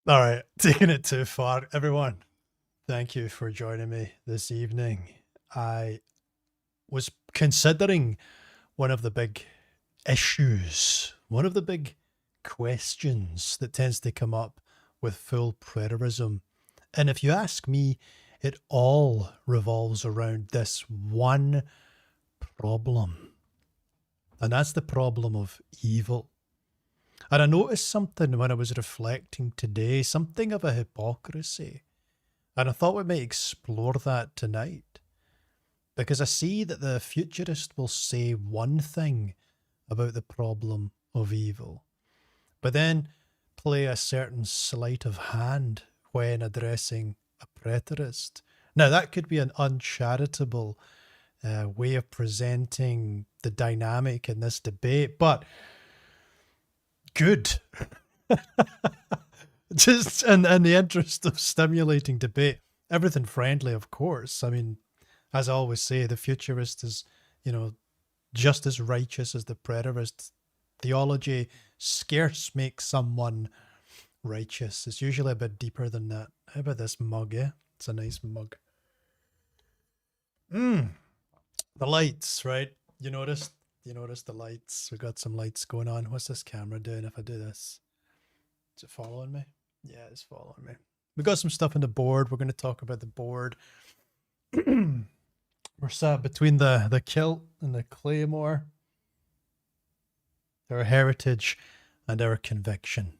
All right, taking it too far. Everyone, thank you for joining me this evening. I was considering one of the big issues, one of the big questions that tends to come up with full preterism. And if you ask me, it all revolves around this one problem. And that's the problem of evil. And I noticed something when I was reflecting today, something of a hypocrisy. And I thought we might explore that tonight. Because I see that the futurist will say one thing about the problem of evil, but then play a certain sleight of hand when addressing a preterist. Now, that could be an uncharitable way of presenting the dynamic in this debate, but good. Just in the interest of stimulating debate, everything friendly, of course. I mean, as I always say, the futurist is, you know, just as righteous as the preterist. Theology scarce makes someone righteous. It's usually a bit deeper than that. How about this mug, eh? It's a nice mug. The lights, right? You noticed? You noticed the lights? We got some lights going on. What's this camera doing if I do this? Is it following me? Yeah, it's following me. We got some stuff on the board. We're going to talk about the board. We're sat between the kilt and the claymore, our heritage and our conviction.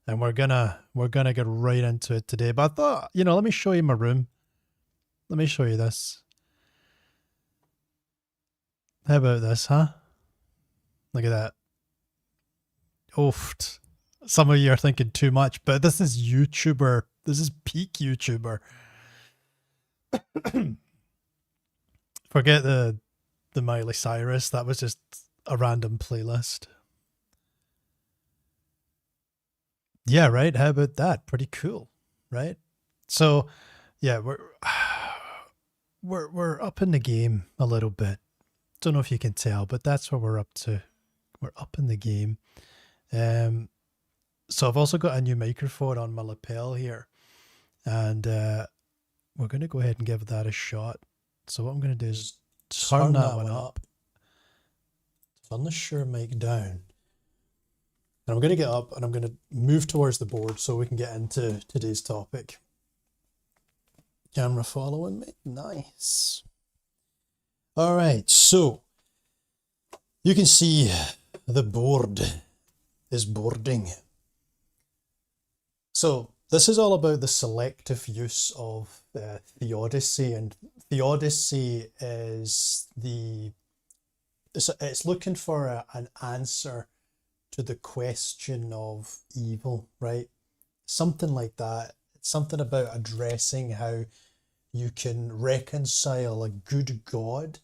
And we're gonna get right into it today. But I thought, let me show you my room. Let me show you this. How about this, huh? Look at that. Oof. Some of you are thinking too much, but this is YouTuber. This is peak YouTuber. Forget the Miley Cyrus. That was just a random playlist. Yeah, right. How about that? Pretty cool, right? So, yeah, we're up in the game a little bit. Don't know if you can tell, but that's what we're up to. We're up in the game. So I've also got a new microphone on my lapel here, and we're going to go ahead and give that a shot. So what I'm going to do is turn that one up, turn the Shure mic down, and I'm going to get up and I'm going to move towards the board so we can get into today's topic. Camera following me? Nice. All right, so you can see the board is boarding. So this is all about the selective use of theodicy, and theodicy is it's looking for an answer to the question of evil, right? Something like that. It's something about addressing how you can reconcile a good God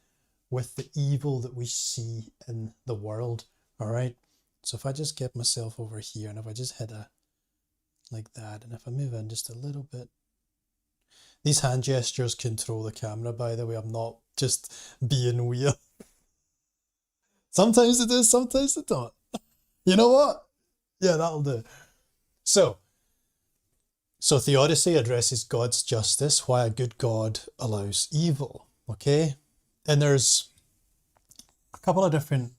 with the evil that we see in the world. All right. So if I just get myself over here and if I just hit a like that, and if I move in just a little bit, these hand gestures control the camera, by the way. I'm not just being weird. Sometimes it is, sometimes it don't. You know what? Yeah, that'll do. So theodicy addresses God's justice, why a good God allows evil. Okay? And there's a couple of different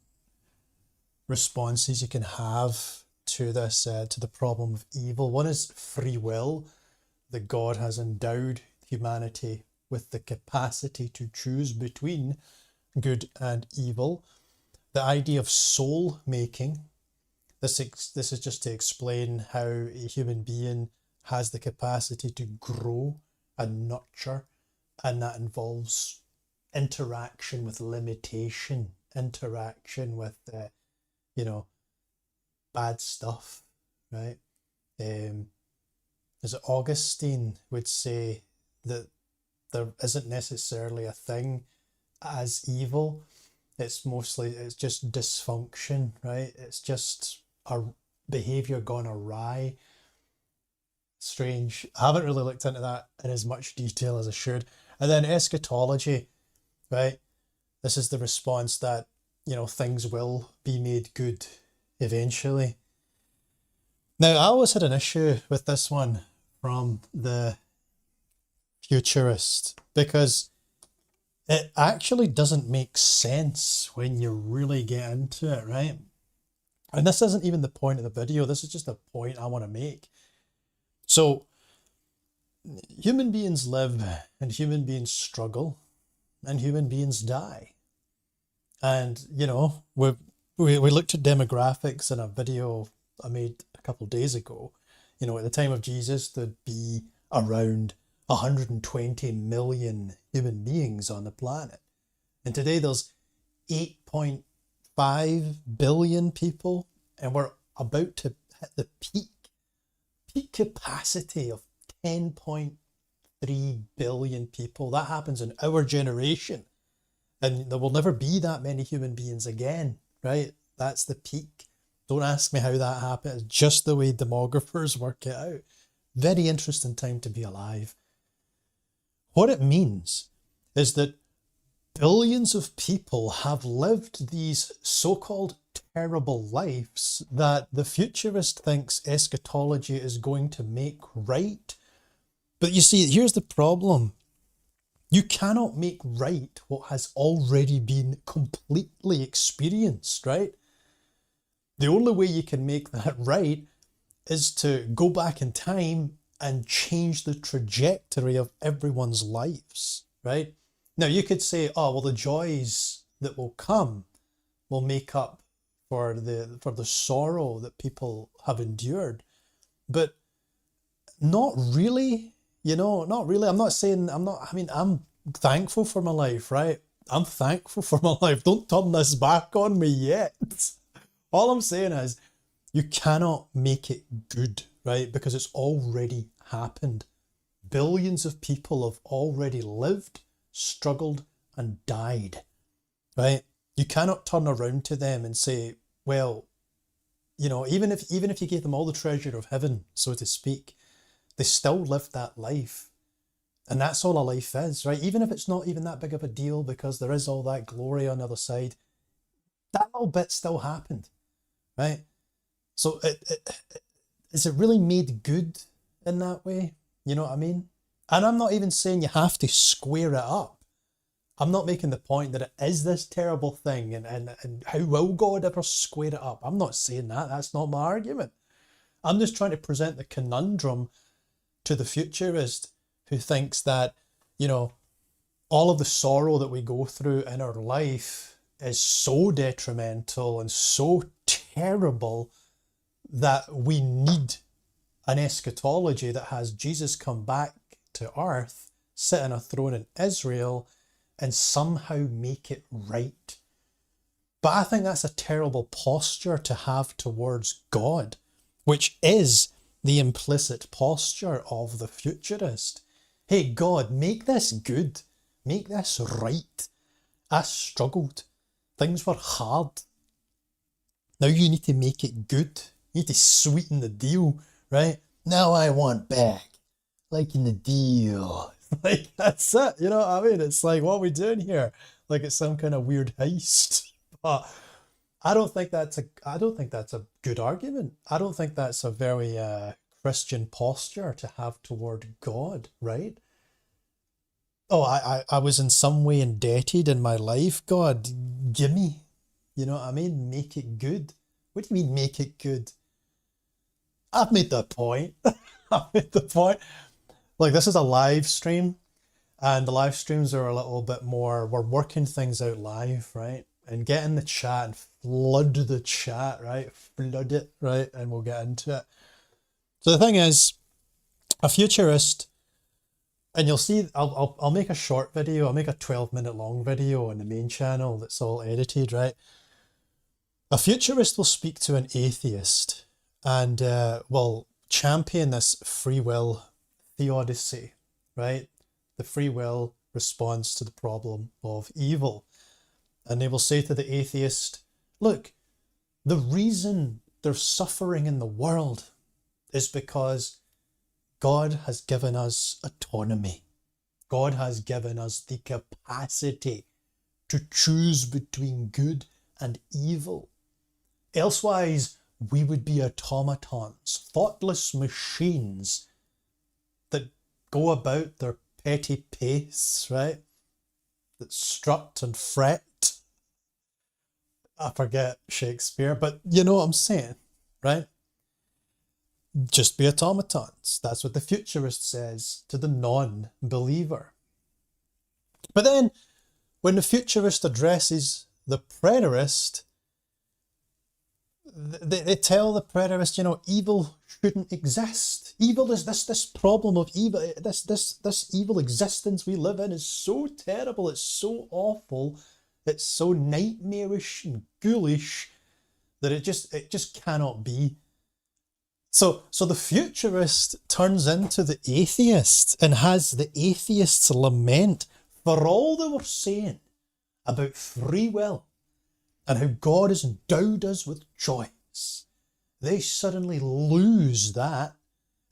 responses you can have to this, to the problem of evil. One is free will, that God has endowed humanity with the capacity to choose between good and evil. The idea of soul making. This is just to explain how a human being has the capacity to grow and nurture, and that involves interaction with limitation, interaction with bad stuff, right? As Augustine would say, that there isn't necessarily a thing as evil. It's just dysfunction, right? It's just a behavior gone awry. Strange. I haven't really looked into that in as much detail as I should. And then eschatology, right? This is the response that, things will be made good eventually. Now, I always had an issue with this one from the futurist because it actually doesn't make sense when you really get into it, right? And this isn't even the point of the video. This is just a point I want to make. So, human beings live and human beings struggle and human beings die. And, you know, we looked at demographics in a video I made a couple of days ago. You know, at the time of Jesus, there'd be around 120 million human beings on the planet. And today there's 8.5 billion people, and we're about to hit the peak capacity of 10.3 billion people. That happens in our generation. And there will never be that many human beings again, right? That's the peak. Don't ask me how that happened. It's just the way demographers work it out. Very interesting time to be alive. What it means is that billions of people have lived these so-called terrible lives that the futurist thinks eschatology is going to make right. But you see, here's the problem. You cannot make right what has already been completely experienced, right? The only way you can make that right is to go back in time and change the trajectory of everyone's lives, right? Now, you could say, oh, well, the joys that will come will make up for the sorrow that people have endured. But not really, not really. I'm thankful for my life, right? I'm thankful for my life. Don't turn this back on me yet. All I'm saying is you cannot make it good, right? Because it's already happened. Billions of people have already lived, struggled, and died, right? You cannot turn around to them and say, well, even if you gave them all the treasure of heaven, so to speak, they still lived that life. And that's all a life is, right? Even if it's not even that big of a deal because there is all that glory on the other side, that little bit still happened, right? So is it really made good in that way? You know what I mean? And I'm not even saying you have to square it up. I'm not making the point that it is this terrible thing and how will God ever square it up? I'm not saying that. That's not my argument. I'm just trying to present the conundrum to the futurist who thinks that, all of the sorrow that we go through in our life is so detrimental and so terrible that we need an eschatology that has Jesus come back to earth, sit on a throne in Israel, and somehow make it right. But I think that's a terrible posture to have towards God, which is the implicit posture of the futurist. Hey, God, make this good. Make this right. I struggled. Things were hard. Now you need to make it good. You need to sweeten the deal, right? Now I want back. Like in the deal. Like, that's it. You know what I mean? It's like, what are we doing here? Like it's some kind of weird heist. But I don't think that's a good argument. I don't think that's a very Christian posture to have toward God, right? Oh, I was in some way indebted in my life. God, give me. You know what I mean? Make it good. What do you mean make it good? I've made the point. I've made the point. Like this is a live stream, and the live streams are a little bit more, we're working things out live, right? And get in the chat and flood the chat, right? Flood it, right? And we'll get into it. So the thing is, a futurist, and you'll see, I'll make a short video, I'll make a 12-minute long video on the main channel that's all edited, right? A futurist will speak to an atheist and will champion this free will theodicy, right? The free will response to the problem of evil. And they will say to the atheist, look, the reason there's suffering in the world is because God has given us autonomy. God has given us the capacity to choose between good and evil. Elsewise, we would be automatons, thoughtless machines that go about their petty pace, right? That strut and fret. I forget Shakespeare, but you know what I'm saying, right? Just be automatons. That's what the futurist says to the non-believer. But then, when the futurist addresses the preterist, they tell the preterist, you know, evil shouldn't exist. Evil is this problem of evil, this evil existence we live in is so terrible, it's so awful, it's so nightmarish and ghoulish that it just cannot be. So the futurist turns into the atheist and has the atheist's lament for all they were saying about free will and how God has endowed us with choice. They suddenly lose that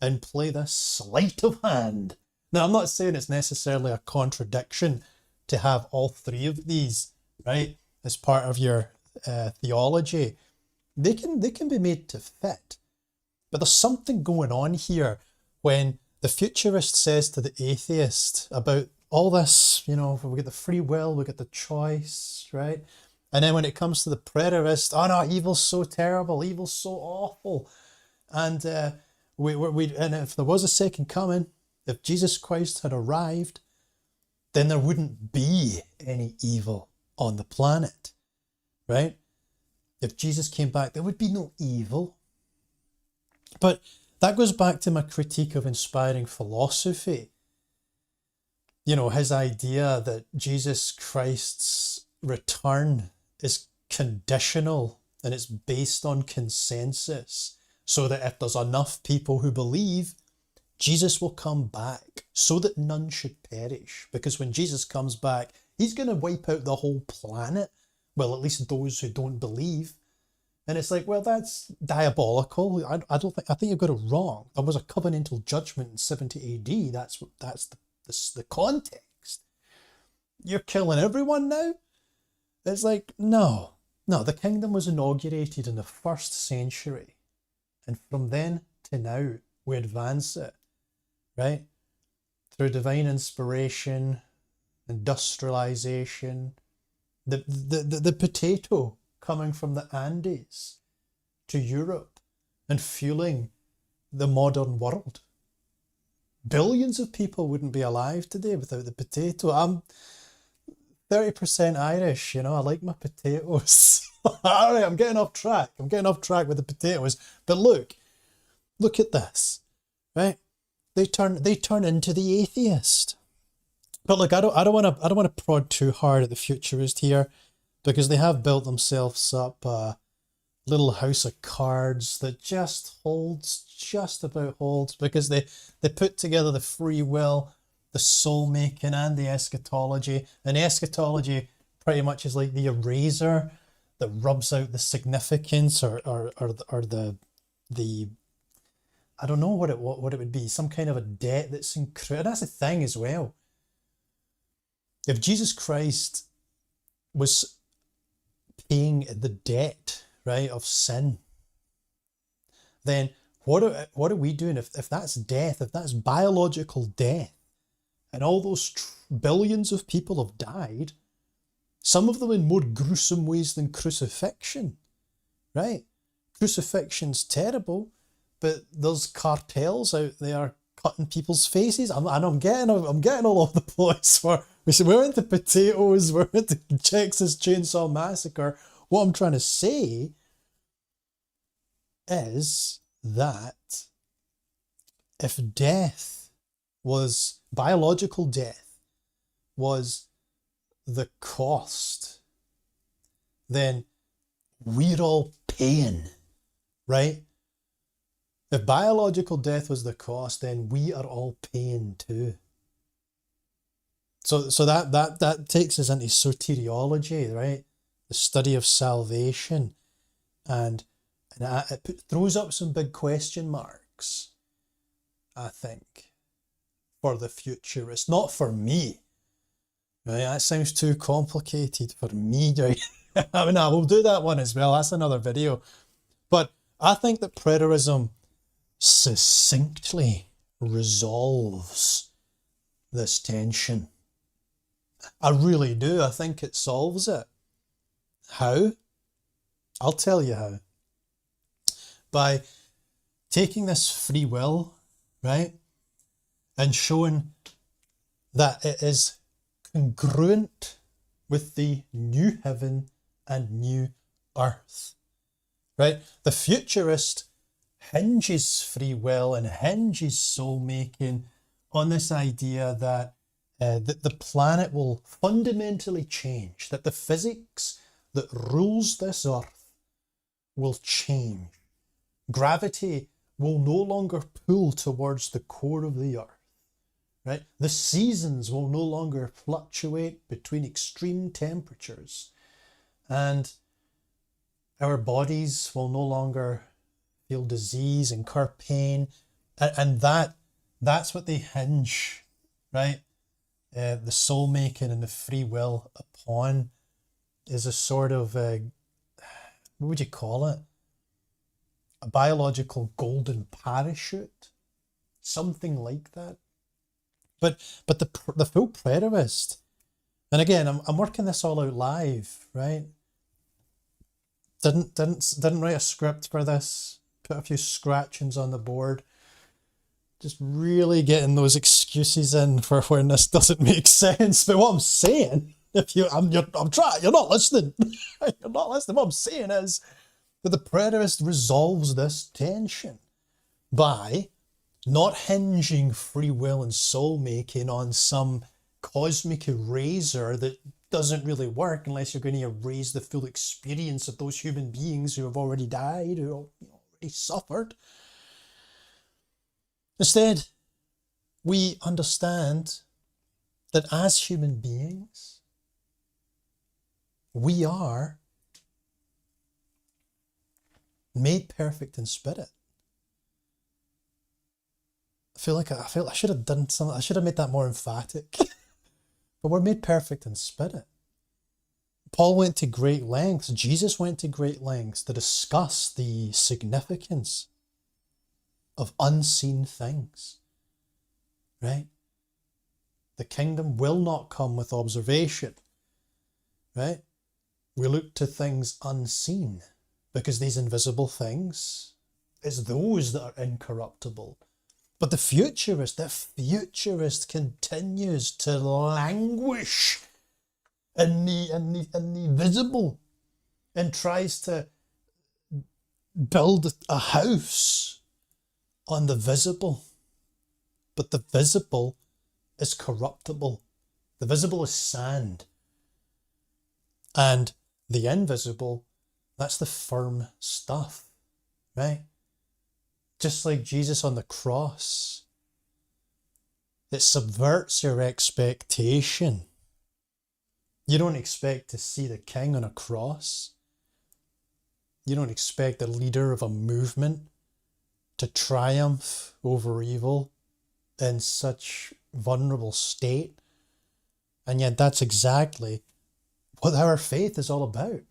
and play this sleight of hand. Now, I'm not saying it's necessarily a contradiction to have all three of these, right, as part of your theology. They can be made to fit. But there's something going on here when the futurist says to the atheist about all this, you know, we get the free will, we get the choice, right? And then when it comes to the preterist, oh no, evil's so terrible, evil's so awful. And and if there was a second coming, if Jesus Christ had arrived, then there wouldn't be any evil on the planet, right? If Jesus came back, there would be no evil. But that goes back to my critique of inspiring philosophy. You know, his idea that Jesus Christ's return is conditional and it's based on consensus, so that if there's enough people who believe, Jesus will come back so that none should perish. Because when Jesus comes back, he's going to wipe out the whole planet. Well, at least those who don't believe. And it's like, well, that's diabolical. I think you've got it wrong. There was a covenantal judgment in 70 AD. That's the context. You're killing everyone now? It's like, no. The kingdom was inaugurated in the 1st century. And from then to now, we advance it, right? Through divine inspiration, industrialization, the potato coming from the Andes to Europe and fueling the modern world. Billions of people wouldn't be alive today without the potato. I'm 30% Irish, you know, I like my potatoes. All right, I'm getting off track. I'm getting off track with the potatoes. But look at this, right? They turn into the atheist. But look, I don't want to prod too hard at the futurist here, because they have built themselves up a little house of cards that just about holds, because they put together the free will, the soul making, and the eschatology. And the eschatology pretty much is like the eraser that rubs out the significance or the I don't know what it would be, some kind of a debt that's incurred. That's the thing as well. If Jesus Christ was paying the debt, right, of sin, then what are we doing if that's death, if that's biological death, and all those billions of people have died, some of them in more gruesome ways than crucifixion, right? Crucifixion's terrible, but there's cartels out there cutting people's faces. I'm getting all over the place. We're into potatoes, we're into Texas Chainsaw Massacre. What I'm trying to say is that if biological death was the cost, then we're all paying, right? If biological death was the cost, then we are all paying too. So that takes us into soteriology, right? The study of salvation, and it throws up some big question marks, I think, for the futurist. Not for me, right? That sounds too complicated for me, right? I mean, we'll do that one as well. That's another video. But I think that preterism succinctly resolves this tension. I really do. I think it solves it. How? I'll tell you how. By taking this free will, right, and showing that it is congruent with the new heaven and new earth, right? The futurist hinges free will and hinges soul making on this idea that the planet will fundamentally change, that the physics that rules this earth will change. Gravity will no longer pull towards the core of the earth, right? The seasons will no longer fluctuate between extreme temperatures, and our bodies will no longer feel disease, incur pain, and that's what they hinge, right? The soul making and the free will upon is a sort of what would you call it? A biological golden parachute, something like that. But the full preterist, and again, I'm working this all out live, right? Didn't write a script for this. Put a few scratchings on the board. Just really getting those excuses in for when this doesn't make sense. But what I'm saying, I'm trying, you're not listening. You're not listening. What I'm saying is that the preterist resolves this tension by not hinging free will and soul making on some cosmic eraser that doesn't really work unless you're going to erase the full experience of those human beings who have already died, who have already suffered. Instead, we understand that as human beings, we are made perfect in spirit. I feel I should have done something. I should have made that more emphatic. But we're made perfect in spirit. Paul went to great lengths, Jesus went to great lengths to discuss the significance of unseen things, right? The kingdom will not come with observation, right? We look to things unseen because these invisible things is those that are incorruptible. But the futurist continues to languish in the visible and tries to build a house on the visible. But the visible is corruptible. The visible is sand. And the invisible, that's the firm stuff, right? Just like Jesus on the cross, it subverts your expectation. You don't expect to see the king on a cross. You don't expect the leader of a movement to triumph over evil in such vulnerable state. And yet that's exactly what our faith is all about.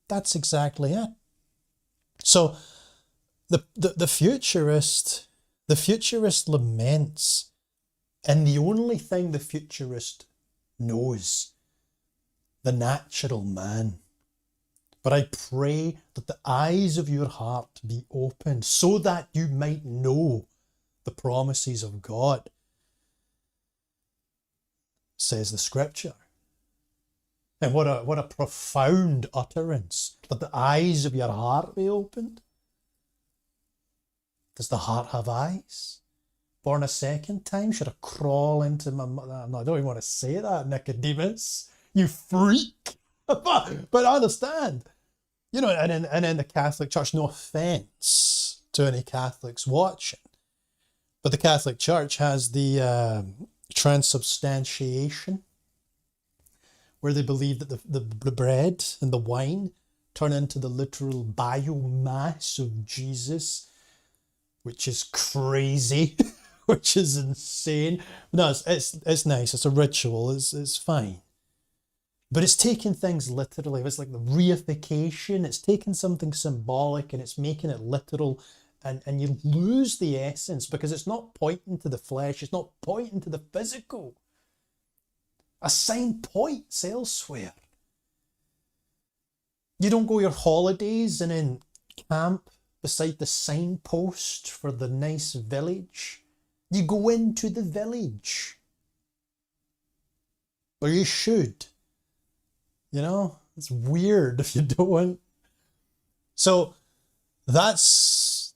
That's exactly it. So the futurist laments, and the only thing the futurist knows, the natural man. But I pray that the eyes of your heart be opened so that you might know the promises of God, says the scripture. And what a profound utterance, that the eyes of your heart be opened. Does the heart have eyes? Born a second time? Should I crawl into my mother? No, I don't even want to say that, Nicodemus. You freak. But I understand. You know, and in the Catholic Church, no offence to any Catholics watching, but the Catholic Church has the transubstantiation, where they believe that the bread and the wine turn into the literal biomass of Jesus, which is crazy, which is insane. No, it's nice. It's a ritual. It's fine. But it's taking things literally. It's like the reification. It's taking something symbolic and it's making it literal. And you lose the essence because it's not pointing to the flesh. It's not pointing to the physical. A sign points elsewhere. You don't go your holidays and then camp beside the signpost for the nice village. You go into the village. Or you should. You know, it's weird if you don't. So that's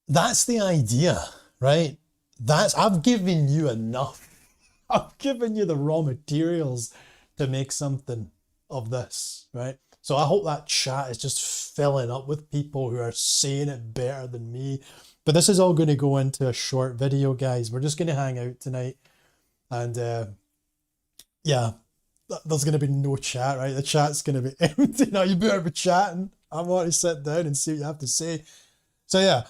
the idea, right? I've given you enough. I've given you the raw materials to make something of this, right? So I hope that chat is just filling up with people who are saying it better than me. But this is all going to go into a short video, guys. We're just going to hang out tonight. And yeah. There's going to be no chat, right? The chat's going to be empty. Now you better be chatting. I want to sit down and see what you have to say. So yeah,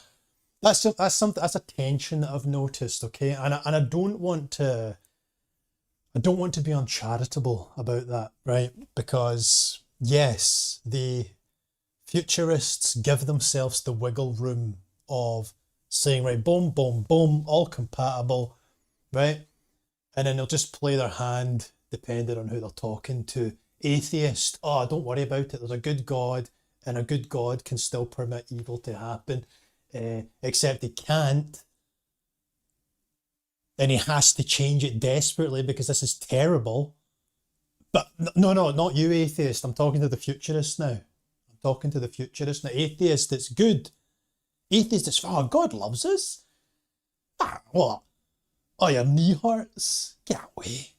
that's a tension that I've noticed, okay? And I don't want to be uncharitable about that, right? Because yes, the futurists give themselves the wiggle room of saying, right, boom, boom, boom, all compatible, right? And then they'll just play their hand depending on who they're talking to. Atheist, oh, don't worry about it. There's a good God, and a good God can still permit evil to happen, except he can't. And he has to change it desperately because this is terrible. But no, not you, atheist. I'm talking to the futurist now. I'm talking to the futurist now. Atheist, it's good. Atheist, it's, oh, God loves us. Ah, what? Oh, your knee hurts. Get away.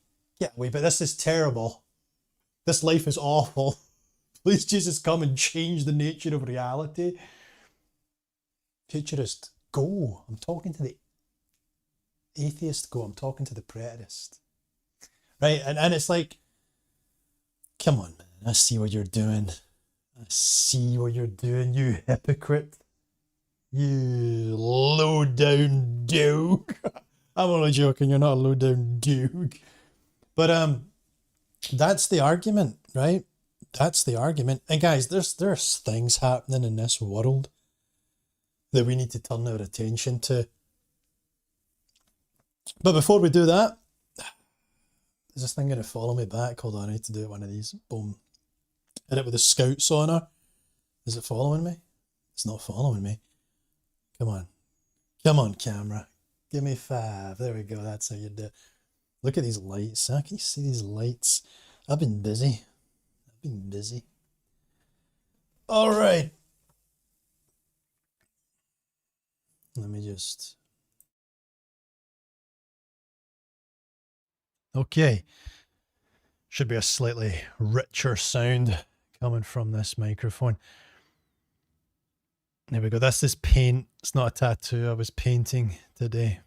Get away. But this is terrible. This life is awful. Please, Jesus, come and change the nature of reality. Futurist, go. I'm talking to the atheist, go. I'm talking to the preterist. Right? And it's like, come on, man. I see what you're doing. I see what you're doing, you hypocrite. You low-down dog. I'm only joking. You're not a low-down dog. But that's the argument, right? That's the argument. And guys, there's things happening in this world that we need to turn our attention to. But before we do that, is this thing going to follow me back? Hold on, I need to do one of these. Boom. Hit it with the scouts on her. Is it following me? It's not following me. Come on. Come on, camera. Give me 5. There we go. That's how you do it. Look at these lights. Huh? Can you see these lights? I've been busy. All right. Let me just... Okay. Should be a slightly richer sound coming from this microphone. There we go. That's this paint. It's not a tattoo. I was painting today.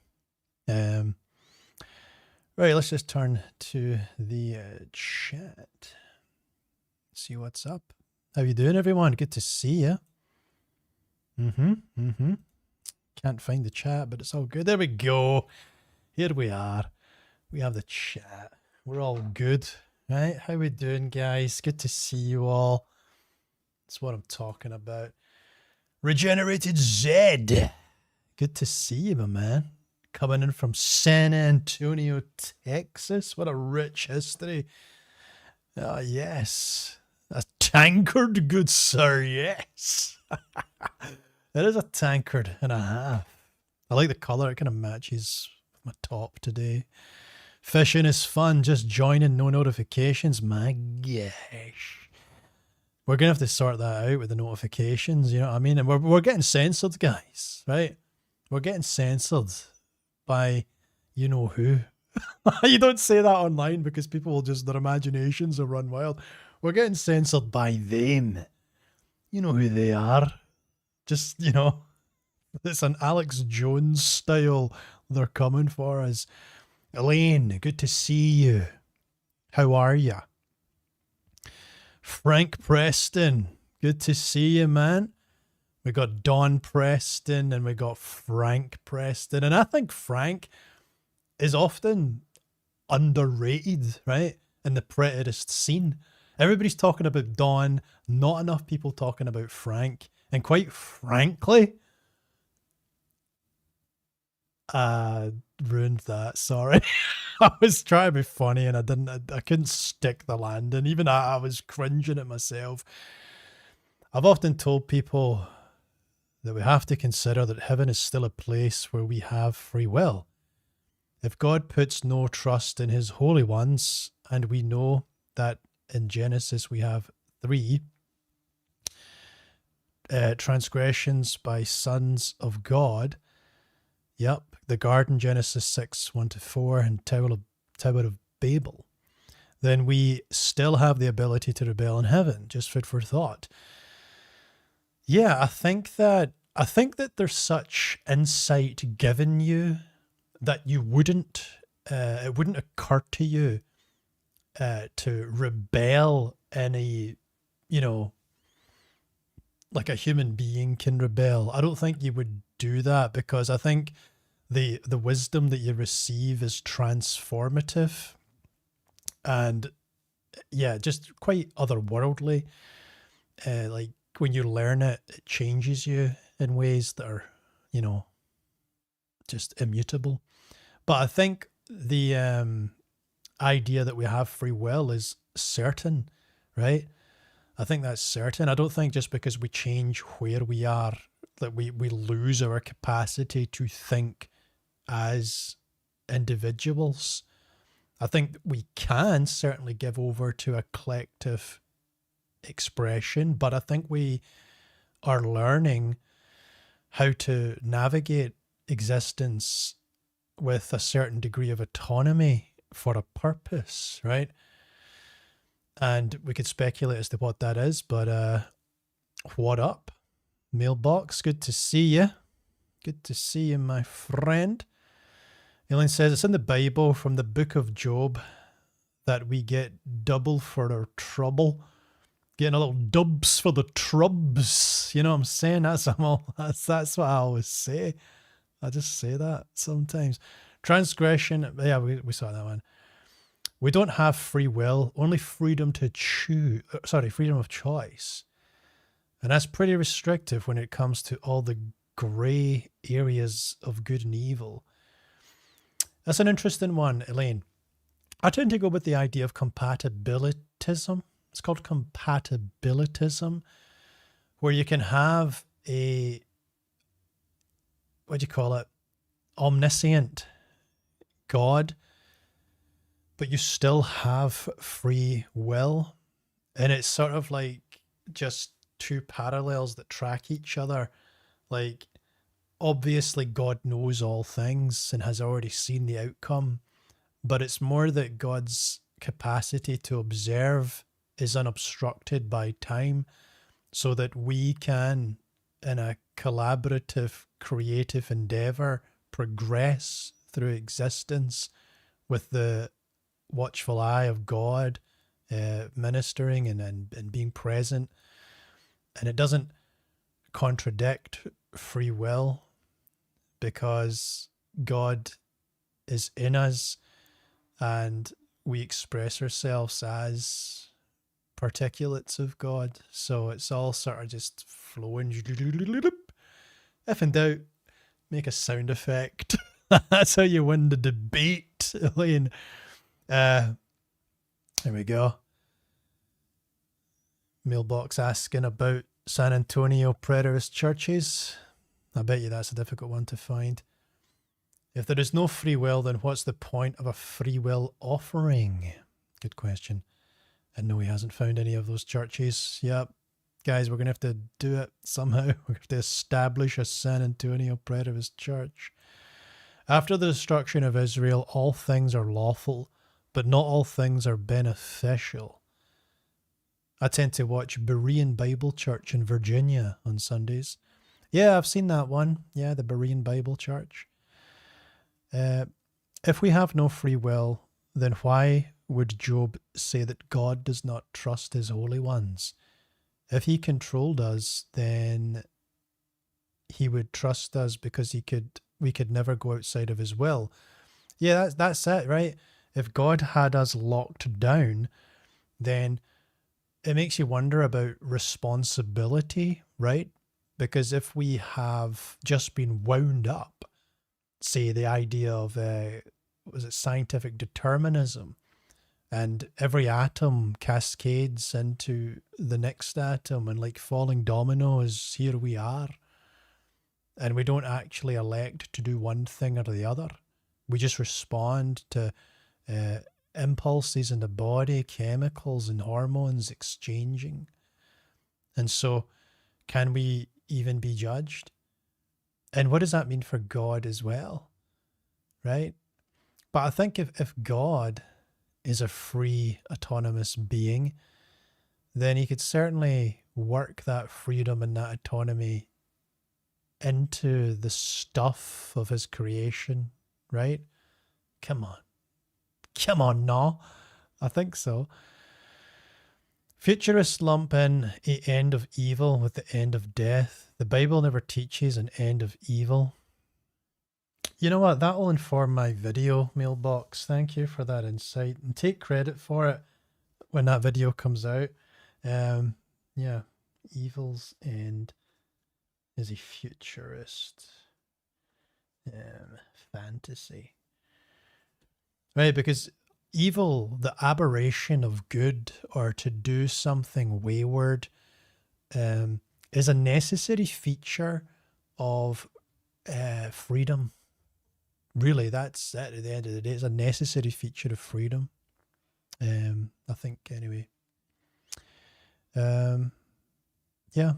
Right, let's just turn to the chat. See what's up. How you doing, everyone? Good to see you. Can't find the chat, but it's all good. There we go. Here we are. We have the chat. We're all good, right? How we doing, guys? Good to see you all. That's what I'm talking about. Regenerated Zed. Good to see you, my man. Coming in from San Antonio, Texas. What a rich history. Oh, yes. A tankard, good sir, yes. It is a tankard and a half. I like the colour. It kind of matches my top today. Fishing is fun. Just joining, no notifications. My gosh. We're going to have to sort that out with the notifications, you know what I mean? And we're getting censored, guys, right? We're getting censored by you know who. You don't say that online because people will just, their imaginations will run wild. We're getting censored by them. You know who they are. Just, you know, it's an Alex Jones style they're coming for us. Elaine, good to see you. How are you? Frank Preston, good to see you, man. We got Don Preston and we got Frank Preston. And I think Frank is often underrated, right? In the preterist scene. Everybody's talking about Don, not enough people talking about Frank. And quite frankly, ruined that. Sorry. I was trying to be funny and I couldn't stick the landing. Even I was cringing at myself. I've often told people that we have to consider that heaven is still a place where we have free will. If God puts no trust in his holy ones, and we know that in Genesis we have 3 transgressions by sons of God. Yep, the garden, Genesis 6, 1-4, and Tower of Babel. Then we still have the ability to rebel in heaven. Just food for thought. Yeah, I think that there's such insight given you that you wouldn't, it wouldn't occur to you to rebel any, like a human being can rebel. I don't think you would do that, because I think the wisdom that you receive is transformative and yeah, just quite otherworldly. Like when you learn it, it changes you in ways that are, just immutable. But I think the idea that we have free will is certain, right? I think that's certain. I don't think just because we change where we are that we lose our capacity to think as individuals. I think we can certainly give over to a collective expression, but I think we are learning how to navigate existence with a certain degree of autonomy for a purpose, right? And we could speculate as to what that is, but what up? Mailbox, good to see you. Good to see you, my friend. Elaine says it's in the Bible from the book of Job that we get double for our trouble. Getting a little dubs for the trubs. You know what I'm saying? That's what I always say. I just say that sometimes. Transgression, yeah, we saw that one. We don't have free will, only freedom to choose. Freedom of choice. And that's pretty restrictive when it comes to all the grey areas of good and evil. That's an interesting one, Elaine. I tend to go with the idea of compatibilitism. It's called compatibilitism, where you can have a, omniscient God, but you still have free will. And it's sort of like just two parallels that track each other. Like, obviously God knows all things and has already seen the outcome, but it's more that God's capacity to observe is unobstructed by time, so that we can, in a collaborative, creative endeavor, progress through existence with the watchful eye of God, ministering and being present. And it doesn't contradict free will, because God is in us and we express ourselves as particulates of God. So it's all sort of just flowing. If in doubt, make a sound effect. That's how you win the debate, Elaine. There we go. Mailbox asking about San Antonio preterist churches. I bet you that's a difficult one to find. If there is no free will, then what's the point of a free will offering? Good question. And no, he hasn't found any of those churches. Yep. Guys, we're going to have to do it somehow. We're going to have to establish a San Antonio preterist church. After the destruction of Israel, all things are lawful, but not all things are beneficial. I tend to watch Berean Bible Church in Virginia on Sundays. Yeah, I've seen that one. Yeah, the Berean Bible Church. If we have no free will, then why would Job say that God does not trust his holy ones? If he controlled us, then he would trust us because we could never go outside of his will. Yeah, that's it, right? If God had us locked down, then it makes you wonder about responsibility, right? Because if we have just been wound up, say the idea of was it scientific determinism, and every atom cascades into the next atom, and like falling dominoes, here we are, and we don't actually elect to do one thing or the other. We just respond to uh, impulses in the body, chemicals and hormones exchanging. And so, can we even be judged? And what does that mean for God as well? Right? But I think if God is a free, autonomous being, then he could certainly work that freedom and that autonomy into the stuff of his creation, right? Come on. Come on, no. I think so. Futurists lump in a end of evil with the end of death. The Bible never teaches an end of evil. You know what? That will inform my video mailbox. Thank you for that insight, and take credit for it when that video comes out. Yeah, evil's end is a futurist fantasy. Right, because evil, the aberration of good or to do something wayward, is a necessary feature of freedom. Really, that's it at the end of the day. It's a necessary feature of freedom. I think, anyway. Yeah,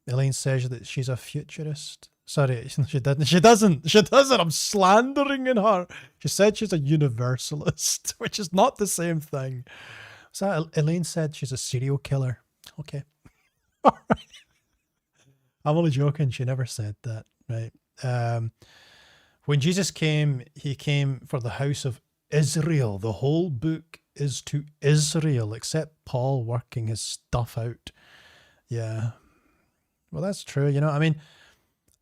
Elaine says that she's a futurist. Sorry, she didn't. She doesn't. She doesn't. I'm slandering her. She said she's a universalist, which is not the same thing. So Elaine said she's a serial killer. Okay. All right. I'm only joking. She never said that, right? When Jesus came, he came for the house of Israel. The whole book is to Israel, except Paul working his stuff out. Yeah. Well, that's true. You know, I mean,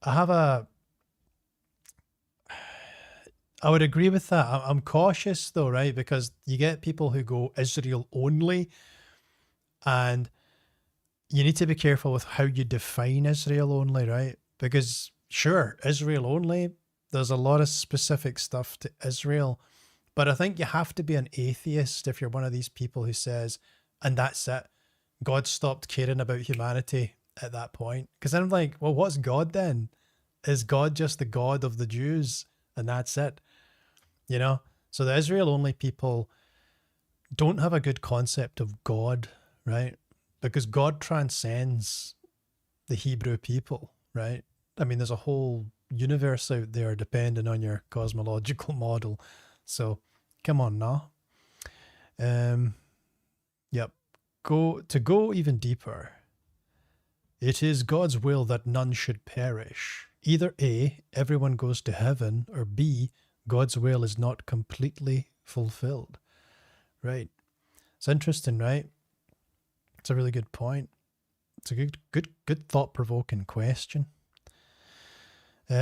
I would agree with that. I'm cautious though, right? Because you get people who go Israel only, and you need to be careful with how you define Israel only, right? Because sure, Israel only, there's a lot of specific stuff to Israel, but I think you have to be an atheist if you're one of these people who says, and that's it, God stopped caring about humanity at that point. Because then I'm like, well, what's God then? Is God just the God of the Jews and that's it? You know? So the Israel only people don't have a good concept of God, right? Because God transcends the Hebrew people, right? I mean, there's a whole universe out there depending on your cosmological model. So come on now. Yep. Go even deeper. It is God's will that none should perish. Either A, everyone goes to heaven, or B, God's will is not completely fulfilled. Right. It's interesting, right? It's a really good point. It's a good thought-provoking question.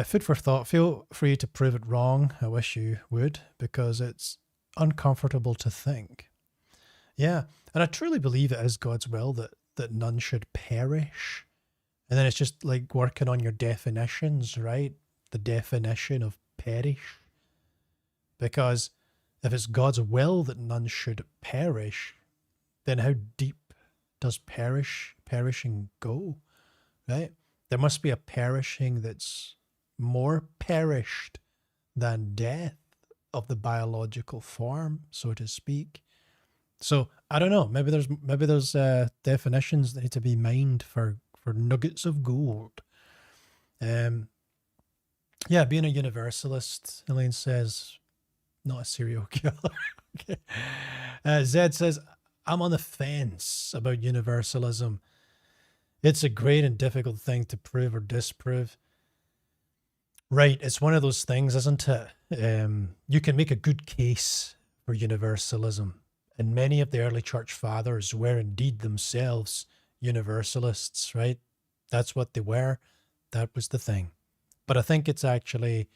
Food for thought. Feel free to prove it wrong. I wish you would, because it's uncomfortable to think. Yeah, and I truly believe it is God's will that none should perish. And then it's just like working on your definitions, right? The definition of perish. Because if it's God's will that none should perish, then how deep does perishing go, right? There must be a perishing that's more perished than death of the biological form, so to speak. So I don't know. Maybe there's definitions that need to be mined for nuggets of gold. Yeah, being a universalist, Elaine says, not a serial killer. Okay. Zed says, I'm on the fence about universalism. It's a great and difficult thing to prove or disprove. Right, it's one of those things, isn't it? You can make a good case for universalism. And many of the early church fathers were indeed themselves universalists, right? That's what they were. That was the thing. But I think it's actually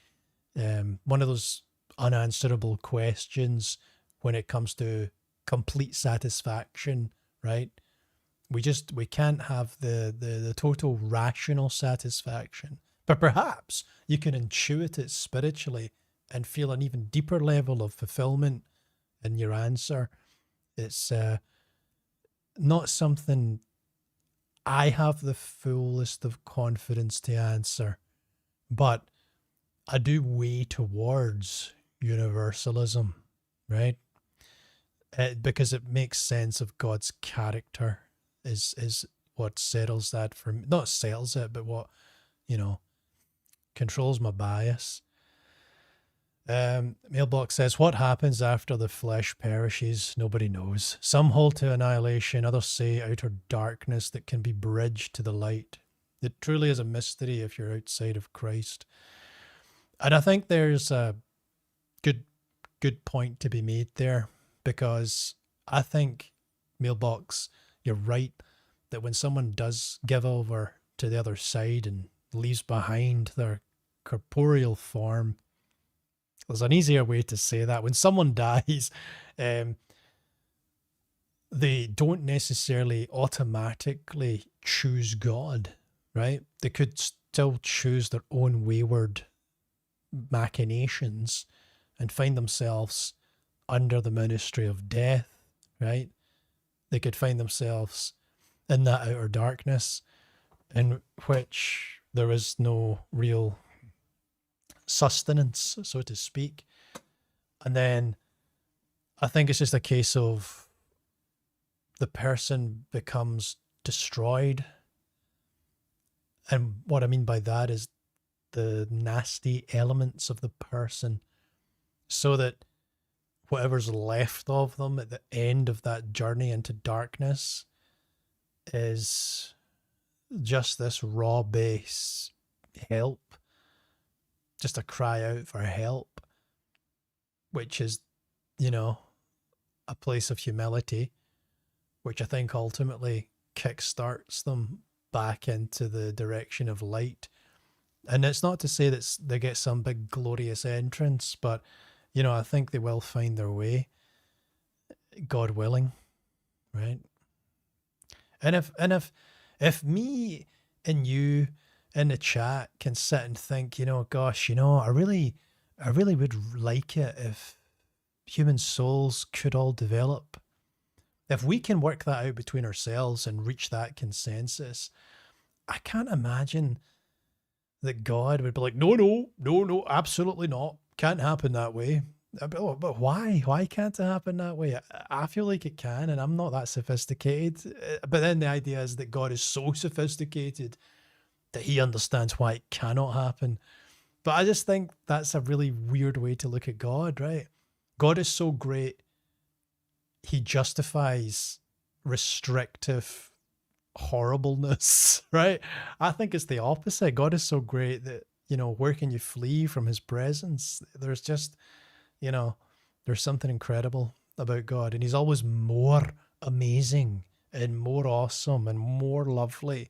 one of those unanswerable questions when it comes to complete satisfaction, right? We can't have the total rational satisfaction. But perhaps you can intuit it spiritually and feel an even deeper level of fulfillment in your answer. It's not something I have the fullest of confidence to answer, but I do weigh towards universalism, right? Because it makes sense of God's character is what settles that for me. Not settles it, but what, you know, controls my bias. Mailbox says, what happens after the flesh perishes? Nobody knows. Some hold to annihilation, others say outer darkness that can be bridged to the light. It truly is a mystery if you're outside of Christ. And I think there's a good point to be made there, because I think, Mailbox, you're right that when someone does give over to the other side and leaves behind their corporeal form, there's an easier way to say that. When someone dies, they don't necessarily automatically choose God, right? They could still choose their own wayward machinations and find themselves under the ministry of death, right? They could find themselves in that outer darkness in which there is no real sustenance, so to speak. And then I think it's just a case of the person becomes destroyed. And what I mean by that is the nasty elements of the person, so that whatever's left of them at the end of that journey into darkness is just this raw base help, just a cry out for help, which is, you know, a place of humility, which I think ultimately kickstarts them back into the direction of light. And it's not to say that they get some big glorious entrance, but, you know, I think they will find their way, God willing, right? And if me and you in the chat can sit and think, you know, gosh, you know, I really would like it if human souls could all develop. If we can work that out between ourselves and reach that consensus, I can't imagine that God would be like, no, absolutely not. Can't happen that way. But why? Why can't it happen that way? I feel like it can, and I'm not that sophisticated. But then the idea is that God is so sophisticated that he understands why it cannot happen. But I just think that's a really weird way to look at God, right? God is so great, he justifies restrictive horribleness, right? I think it's the opposite. God is so great that, you know, where can you flee from his presence? There's just, you know, there's something incredible about God, and he's always more amazing and more awesome and more lovely.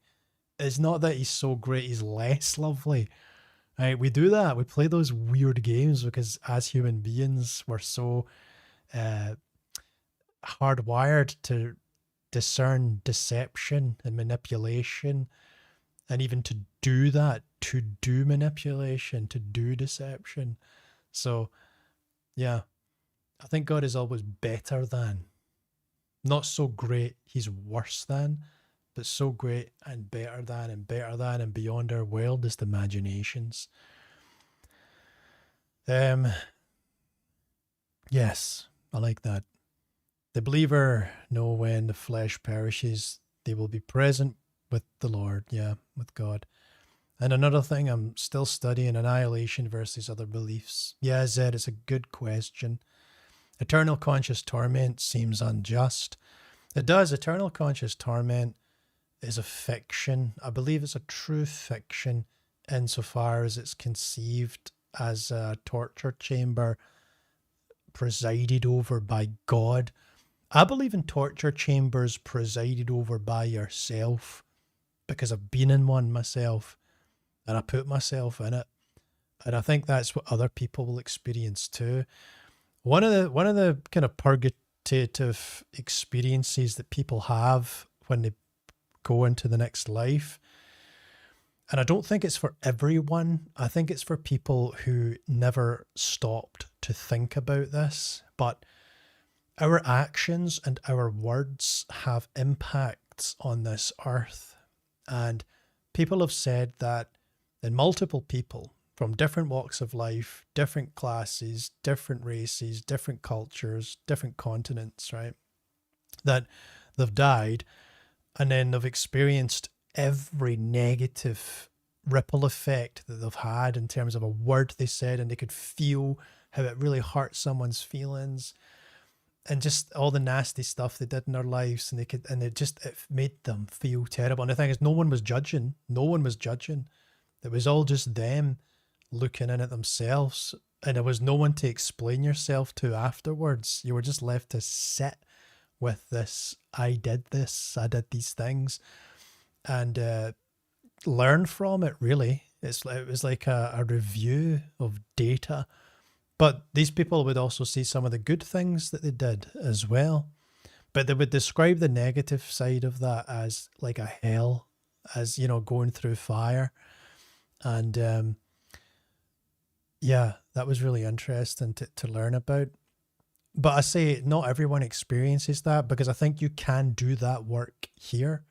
It's not that he's so great, he's less lovely. Right? We do that. We play those weird games because as human beings, we're so hardwired to discern deception and manipulation, and even to do that, to do manipulation, to do deception. So, yeah, I think God is always better than. Not so great, he's worse than, but so great and better than and beyond our wildest imaginations. Yes, I like that. The believer know when the flesh perishes, they will be present with the Lord, with God. And another thing, I'm still studying annihilation versus other beliefs. Yeah, Zed, it's a good question. Eternal conscious torment seems unjust. It does. Eternal conscious torment is a fiction. I believe it's a true fiction insofar as it's conceived as a torture chamber presided over by God. I believe in torture chambers presided over by yourself, because I've been in one myself and I put myself in it. And I think that's what other people will experience too. One of the kind of purgative experiences that people have when they go into the next life. And I don't think it's for everyone. I think it's for people who never stopped to think about this. But our actions and our words have impacts on this earth. And people have said that in multiple people from different walks of life, different classes, different races, different cultures, different continents, right? That they've died and then they've experienced every negative ripple effect that they've had in terms of a word they said, and they could feel how it really hurt someone's feelings, and just all the nasty stuff they did in their lives, and it made them feel terrible. And the thing is, no one was judging. It was all just them looking in at themselves, and there was no one to explain yourself to afterwards. You were just left to sit with this. I did these things, and learn from it, really. It was like a review of data. But these people would also see some of the good things that they did as well. But they would describe the negative side of that as like a hell, as, going through fire. And yeah, that was really interesting to learn about. But I say not everyone experiences that, because I think you can do that work here,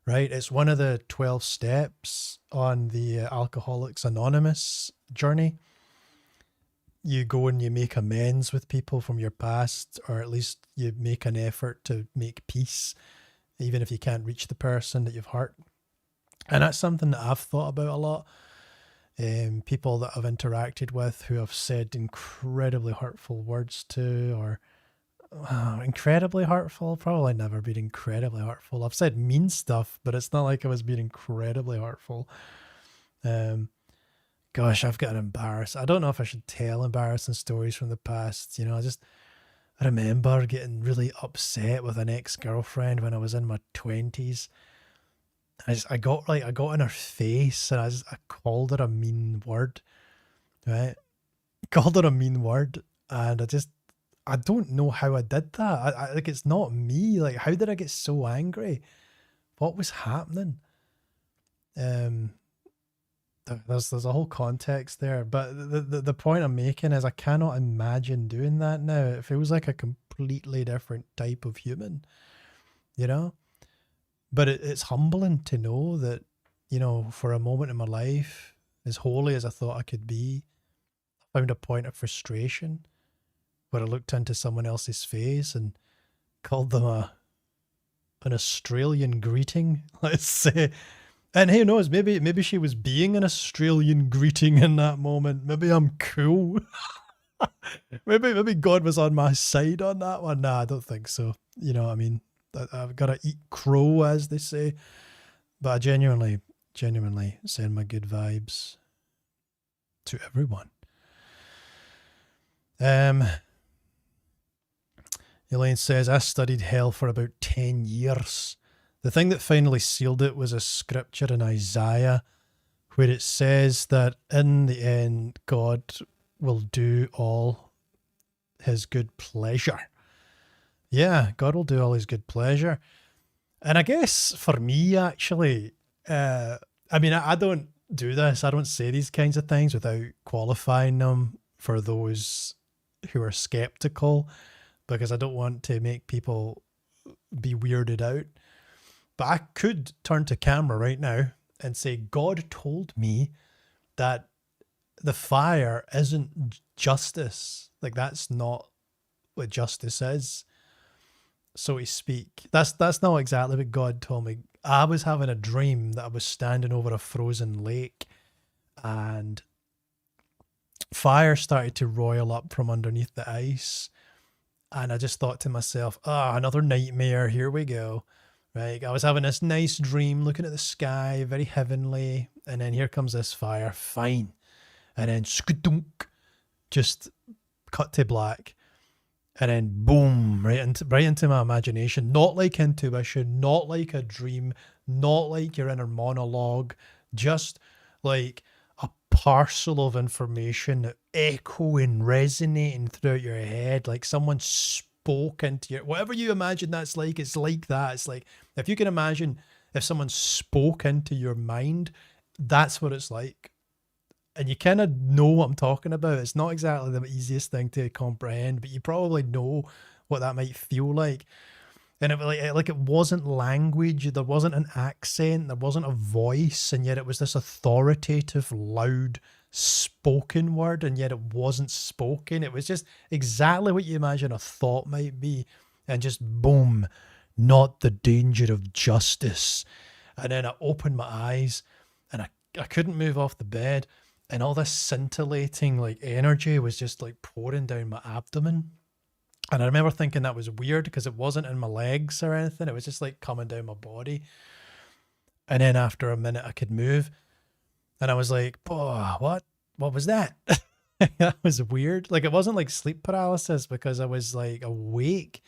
right? It's one of the 12 steps on the Alcoholics Anonymous journey. You go and you make amends with people from your past, or at least you make an effort to make peace, even if you can't reach the person that you've hurt. And that's something that I've thought about a lot. People that I've interacted with who have said incredibly hurtful words to, or incredibly hurtful, probably never been incredibly hurtful. I've said mean stuff, but it's not like I was being incredibly hurtful. Gosh, I've gotten embarrassed. I don't know if I should tell embarrassing stories from the past. I remember getting really upset with an ex-girlfriend when I was in my 20s. I got in her face, and I called her a mean word, right? Called her a mean word, and I don't know how I did that. I like, it's not me. Like, how did I get so angry? What was happening? There's a whole context there, but the point I'm making is I cannot imagine doing that now. It feels like a completely different type of human, But it's humbling to know that, for a moment in my life, as holy as I thought I could be, I found a point of frustration where I looked into someone else's face and called them an Australian greeting, let's say. And who knows, maybe she was being an Australian greeting in that moment. Maybe I'm cool. maybe God was on my side on that one. Nah, I don't think so. You know what I mean? I've got to eat crow, as they say. But I genuinely send my good vibes to everyone. Elaine says, I studied hell for about 10 years. The thing that finally sealed it was a scripture in Isaiah where it says that in the end, God will do all his good pleasure. Yeah, God will do all his good pleasure. And I guess for me, actually, I don't do this. I don't say these kinds of things without qualifying them for those who are skeptical, because I don't want to make people be weirded out. But I could turn to camera right now and say, God told me that the fire isn't justice. Like, that's not what justice is, so to speak. That's not exactly what God told me. I was having a dream that I was standing over a frozen lake and fire started to roil up from underneath the ice. And I just thought to myself, another nightmare. Here we go. Right, I was having this nice dream, looking at the sky, very heavenly, and then here comes this fire. Fine, and then skudunk, just cut to black, and then boom, right into my imagination. Not like intuition, not like a dream, not like your inner monologue, just like a parcel of information echoing, resonating throughout your head, like someone spoke into your, whatever you imagine that's like, it's like that. It's like, if you can imagine, if someone spoke into your mind, that's what it's like. And you kind of know what I'm talking about. It's not exactly the easiest thing to comprehend, but you probably know what that might feel like. And it like it wasn't language, there wasn't an accent, there wasn't a voice, and yet it was this authoritative, loud, spoken word, and yet it wasn't spoken. It was just exactly what you imagine a thought might be, and just boom, not the danger of justice. And then I opened my eyes, and I couldn't move off the bed, and all this scintillating like energy was just like pouring down my abdomen. And I remember thinking that was weird because it wasn't in my legs or anything. It was just like coming down my body. And then after a minute I could move. And I was like, oh, what was that? That was weird. Like it wasn't like sleep paralysis because I was like awake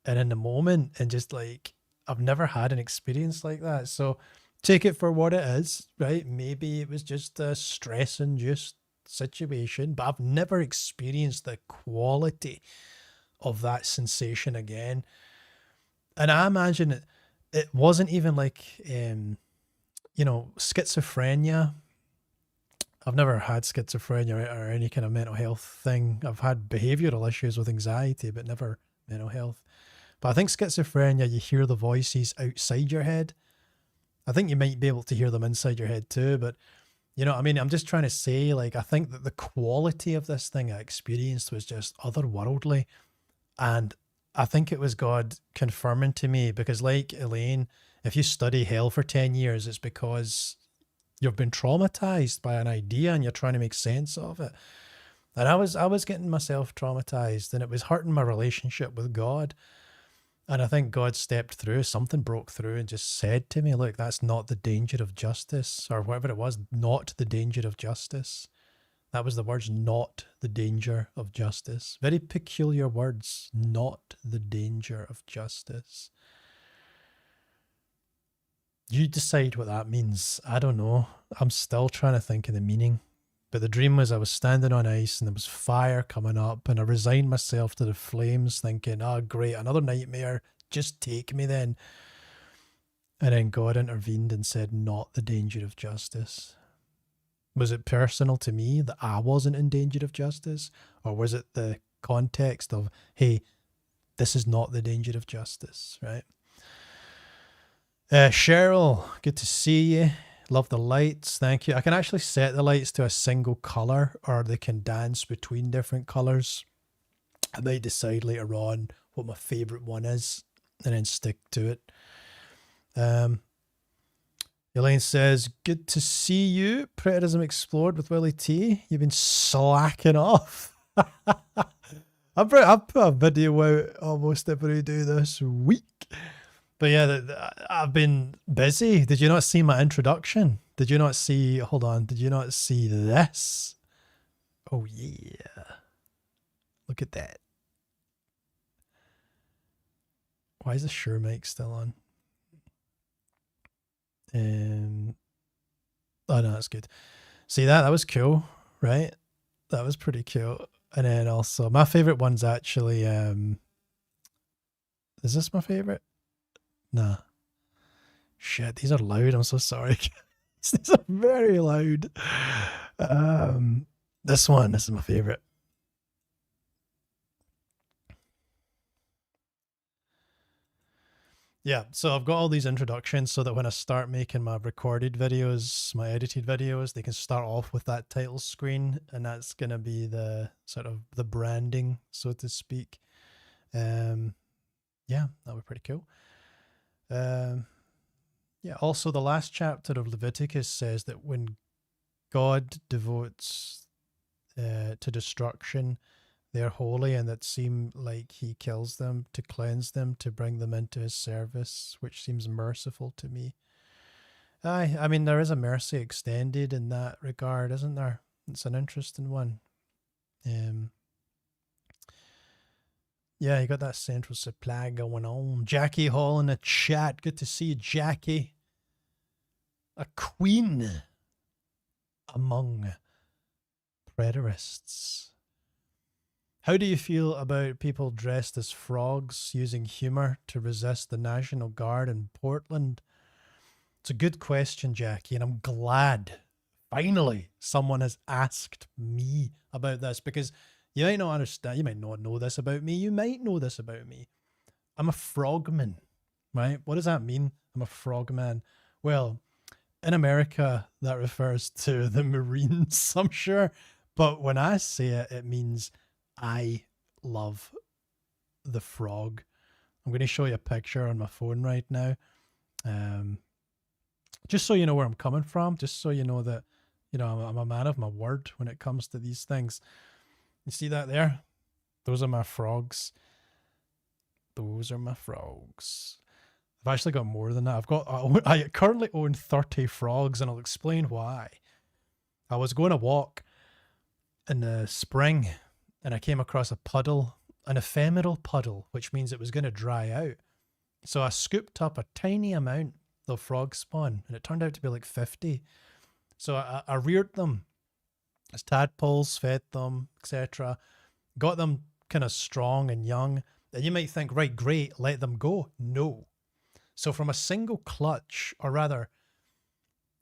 and in the moment and just like, I've never had an experience like that. So take it for what it is, right? Maybe it was just a stress-induced situation, but I've never experienced the quality of that sensation again. And I imagine it wasn't even like schizophrenia. I've never had schizophrenia or any kind of mental health thing. I've had behavioral issues with anxiety, but never mental health. But I think schizophrenia, you hear the voices outside your head. I think you might be able to hear them inside your head too, but you know what I mean? I'm just trying to say, like, I think that the quality of this thing I experienced was just otherworldly. And I think it was God confirming to me, because like Elaine, if you study hell for 10 years, it's because you've been traumatized by an idea and you're trying to make sense of it. And I was getting myself traumatized, and it was hurting my relationship with God. And I think God stepped through, something broke through and just said to me, look, that's not the danger of justice, or whatever it was, not the danger of justice. That was the words, not the danger of justice. Very peculiar words, not the danger of justice. You decide what that means. I don't know. I'm still trying to think of the meaning. But the dream was I was standing on ice and there was fire coming up, and I resigned myself to the flames thinking, oh, great, another nightmare. Just take me then. And then God intervened and said, not the danger of justice. Was it personal to me that I wasn't in danger of justice? Or was it the context of, hey, this is not the danger of justice, right? Cheryl, good to see you. Love the lights. Thank you. I can actually set the lights to a single color, or they can dance between different colors. I might decide later on what my favorite one is and then stick to it. Elaine says, good to see you. Preterism explored with Willie T. You've been slacking off. I put a video out almost every day this week. But yeah, I've been busy. Did you not see my introduction? Did you not see, hold on, did you not see this? Oh yeah. Look at that. Why is the Shure mic still on? Oh no, that's good. See that was cool, right? That was pretty cool. And then also my favorite one's actually, is this my favorite? Nah. Shit, these are loud. I'm so sorry. These are very loud. This is my favorite. Yeah, so I've got all these introductions so that when I start making my recorded videos, my edited videos, they can start off with that title screen, and that's going to be the sort of the branding, so to speak. Yeah, that would be pretty cool. Yeah, also the last chapter of Leviticus says that when God devotes to destruction, they're holy, and that seem like he kills them to cleanse them, to bring them into his service, which seems merciful to me. I mean, there is a mercy extended in that regard, isn't there? It's an interesting one. Yeah, you got that central supply going on. Jackie Hall in the chat. Good to see you, Jackie. A queen among preterists. How do you feel about people dressed as frogs using humor to resist the National Guard in Portland? It's a good question, Jackie, and I'm glad finally someone has asked me about this, because you might not understand, you might not know this about me, you might know this about me. I'm a frogman, right? What does that mean? I'm a frogman. Well, in America, that refers to the Marines, I'm sure. But when I say it, it means I love the frog. I'm going to show you a picture on my phone right now. Um, just so you know where I'm coming from, just so you know that, you know, I'm a man of my word when it comes to these things. You see that there? Those are my frogs. Those are my frogs. I've actually got more than that. I currently own 30 frogs, and I'll explain why. I was going to walk in the spring, and I came across a puddle, an ephemeral puddle, which means it was going to dry out. So I scooped up a tiny amount of frog spawn, and it turned out to be like 50. So I reared them as tadpoles, fed them, etc. Got them kind of strong and young. And you might think, right, great, let them go. No. So from a single clutch, or rather,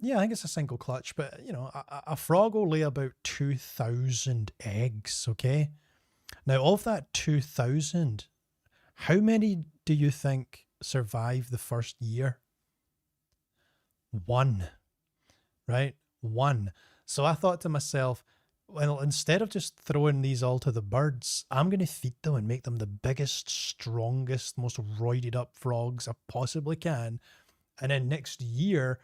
yeah, I think it's a single clutch, but you know, a frog will lay about 2,000 eggs, okay? Now, of that 2,000, how many do you think survive the first year? One, right? One. So I thought to myself, well, instead of just throwing these all to the birds, I'm going to feed them and make them the biggest, strongest, most roided up frogs I possibly can. And then next year,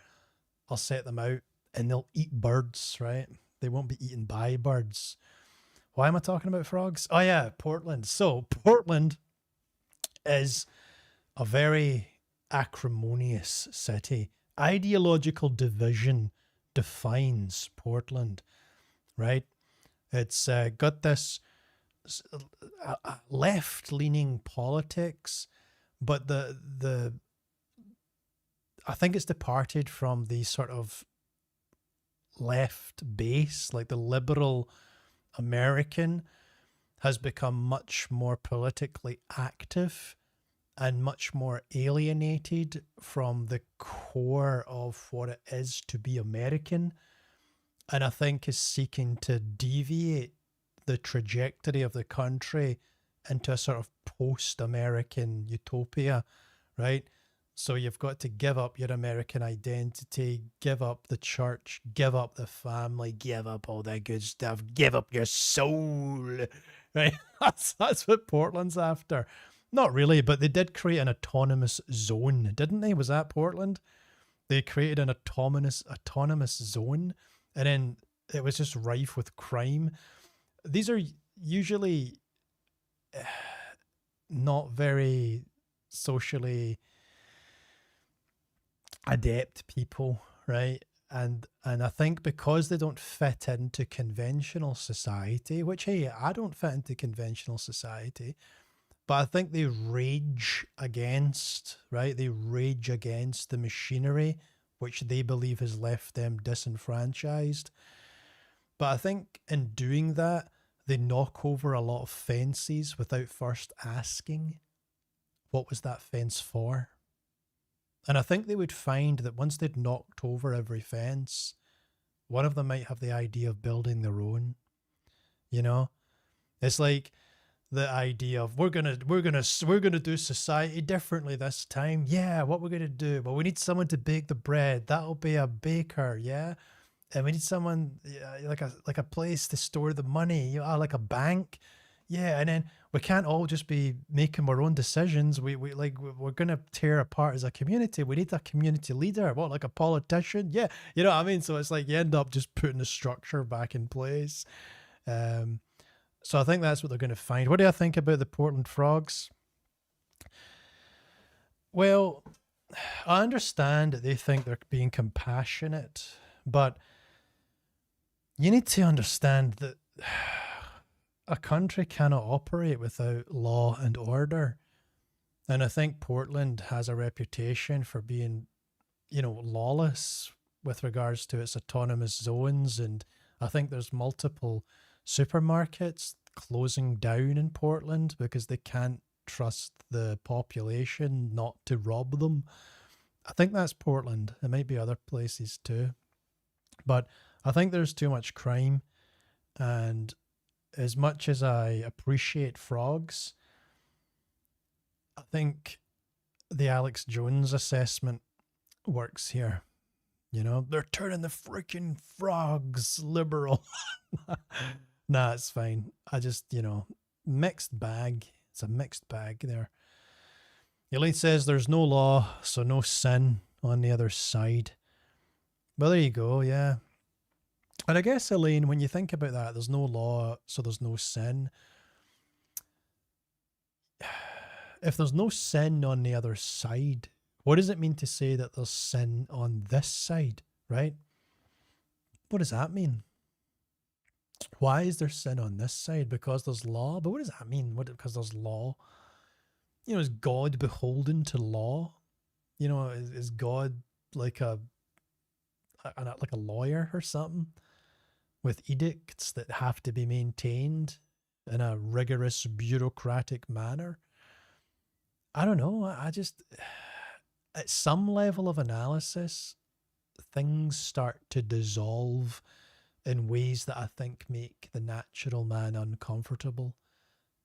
I'll set them out and they'll eat birds, right? They won't be eaten by birds. Why am I talking about frogs? Oh, yeah, Portland. So, Portland is a very acrimonious city. Ideological division defines Portland, right? It's got this left-leaning politics, but the I think it's departed from the sort of left base, like the liberal American has become much more politically active and much more alienated from the core of what it is to be American. And I think is seeking to deviate the trajectory of the country into a sort of post-American utopia, right? So you've got to give up your American identity, give up the church, give up the family, give up all that good stuff, give up your soul, right? That's what Portland's after. Not really, but they did create an autonomous zone, didn't they? Was that Portland? They created an autonomous zone, and then it was just rife with crime. These are usually not very socially adept people, right? And I think because they don't fit into conventional society, which, hey, I don't fit into conventional society, but I think they rage against, right? They rage against the machinery which they believe has left them disenfranchised. But I think in doing that, they knock over a lot of fences without first asking, what was that fence for? And I think they would find that once they'd knocked over every fence, one of them might have the idea of building their own. You know, it's like the idea of we're gonna do society differently this time. Yeah, what we're gonna do? Well, we need someone to bake the bread. That'll be a baker. Yeah, and we need someone, like a place to store the money. You know, like a bank. Yeah, and then we can't all just be making our own decisions. We're gonna tear apart as a community. We need a community leader. What, like a politician? Yeah, you know what I mean. So it's like you end up just putting the structure back in place. So I think that's what they're going to find. What do I think about the Portland Frogs? Well, I understand that they think they're being compassionate, but you need to understand that a country cannot operate without law and order. And I think Portland has a reputation for being, you know, lawless with regards to its autonomous zones. And I think there's multiple supermarkets closing down in Portland because they can't trust the population not to rob them. I think that's Portland. It might be other places too. But I think there's too much crime. And as much as I appreciate frogs, I think the Alex Jones assessment works here. You know, they're turning the freaking frogs liberal. Nah, it's fine. I just, mixed bag. It's a mixed bag there. Elaine says there's no law, so no sin on the other side. Well, there you go, yeah. And I guess, Elaine, when you think about that, there's no law, so there's no sin. If there's no sin on the other side, what does it mean to say that there's sin on this side, right? What does that mean? Why is there sin on this side? Because there's law? But what does that mean? Because there's law? Is God beholden to law? Is God like a lawyer or something with edicts that have to be maintained in a rigorous bureaucratic manner? I don't know. I just, at some level of analysis, things start to dissolve in ways that I think make the natural man uncomfortable,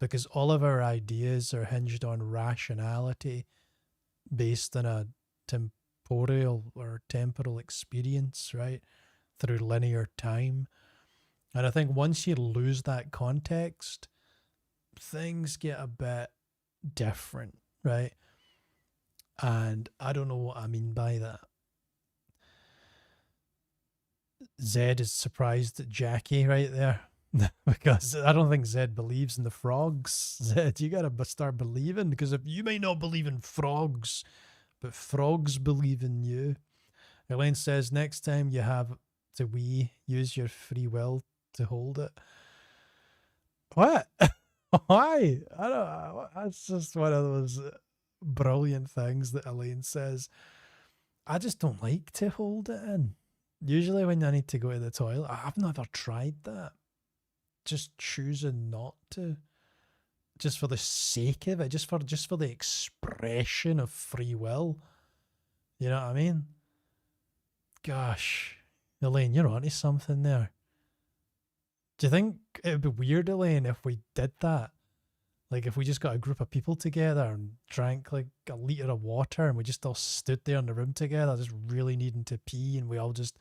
because all of our ideas are hinged on rationality based on a temporal experience, right? Through linear time. And I think once you lose that context, things get a bit different, right? And I don't know what I mean by that. Zed is surprised at Jackie right there. Because I don't think Zed believes in the frogs. Zed, you gotta start believing, because if you may not believe in frogs, but frogs believe in you. Elaine says next time you have to use your free will to hold it. What? Why? I don't. That's just one of those brilliant things that Elaine says. I just don't like to hold it in. Usually when I need to go to the toilet, I've never tried that. Just choosing not to, just for the sake of it, just for the expression of free will. You know what I mean? Gosh, Elaine, you're onto something there. Do you think it would be weird, Elaine, if we did that? Like if we just got a group of people together and drank like a litre of water and we just all stood there in the room together, just really needing to pee, and we all just,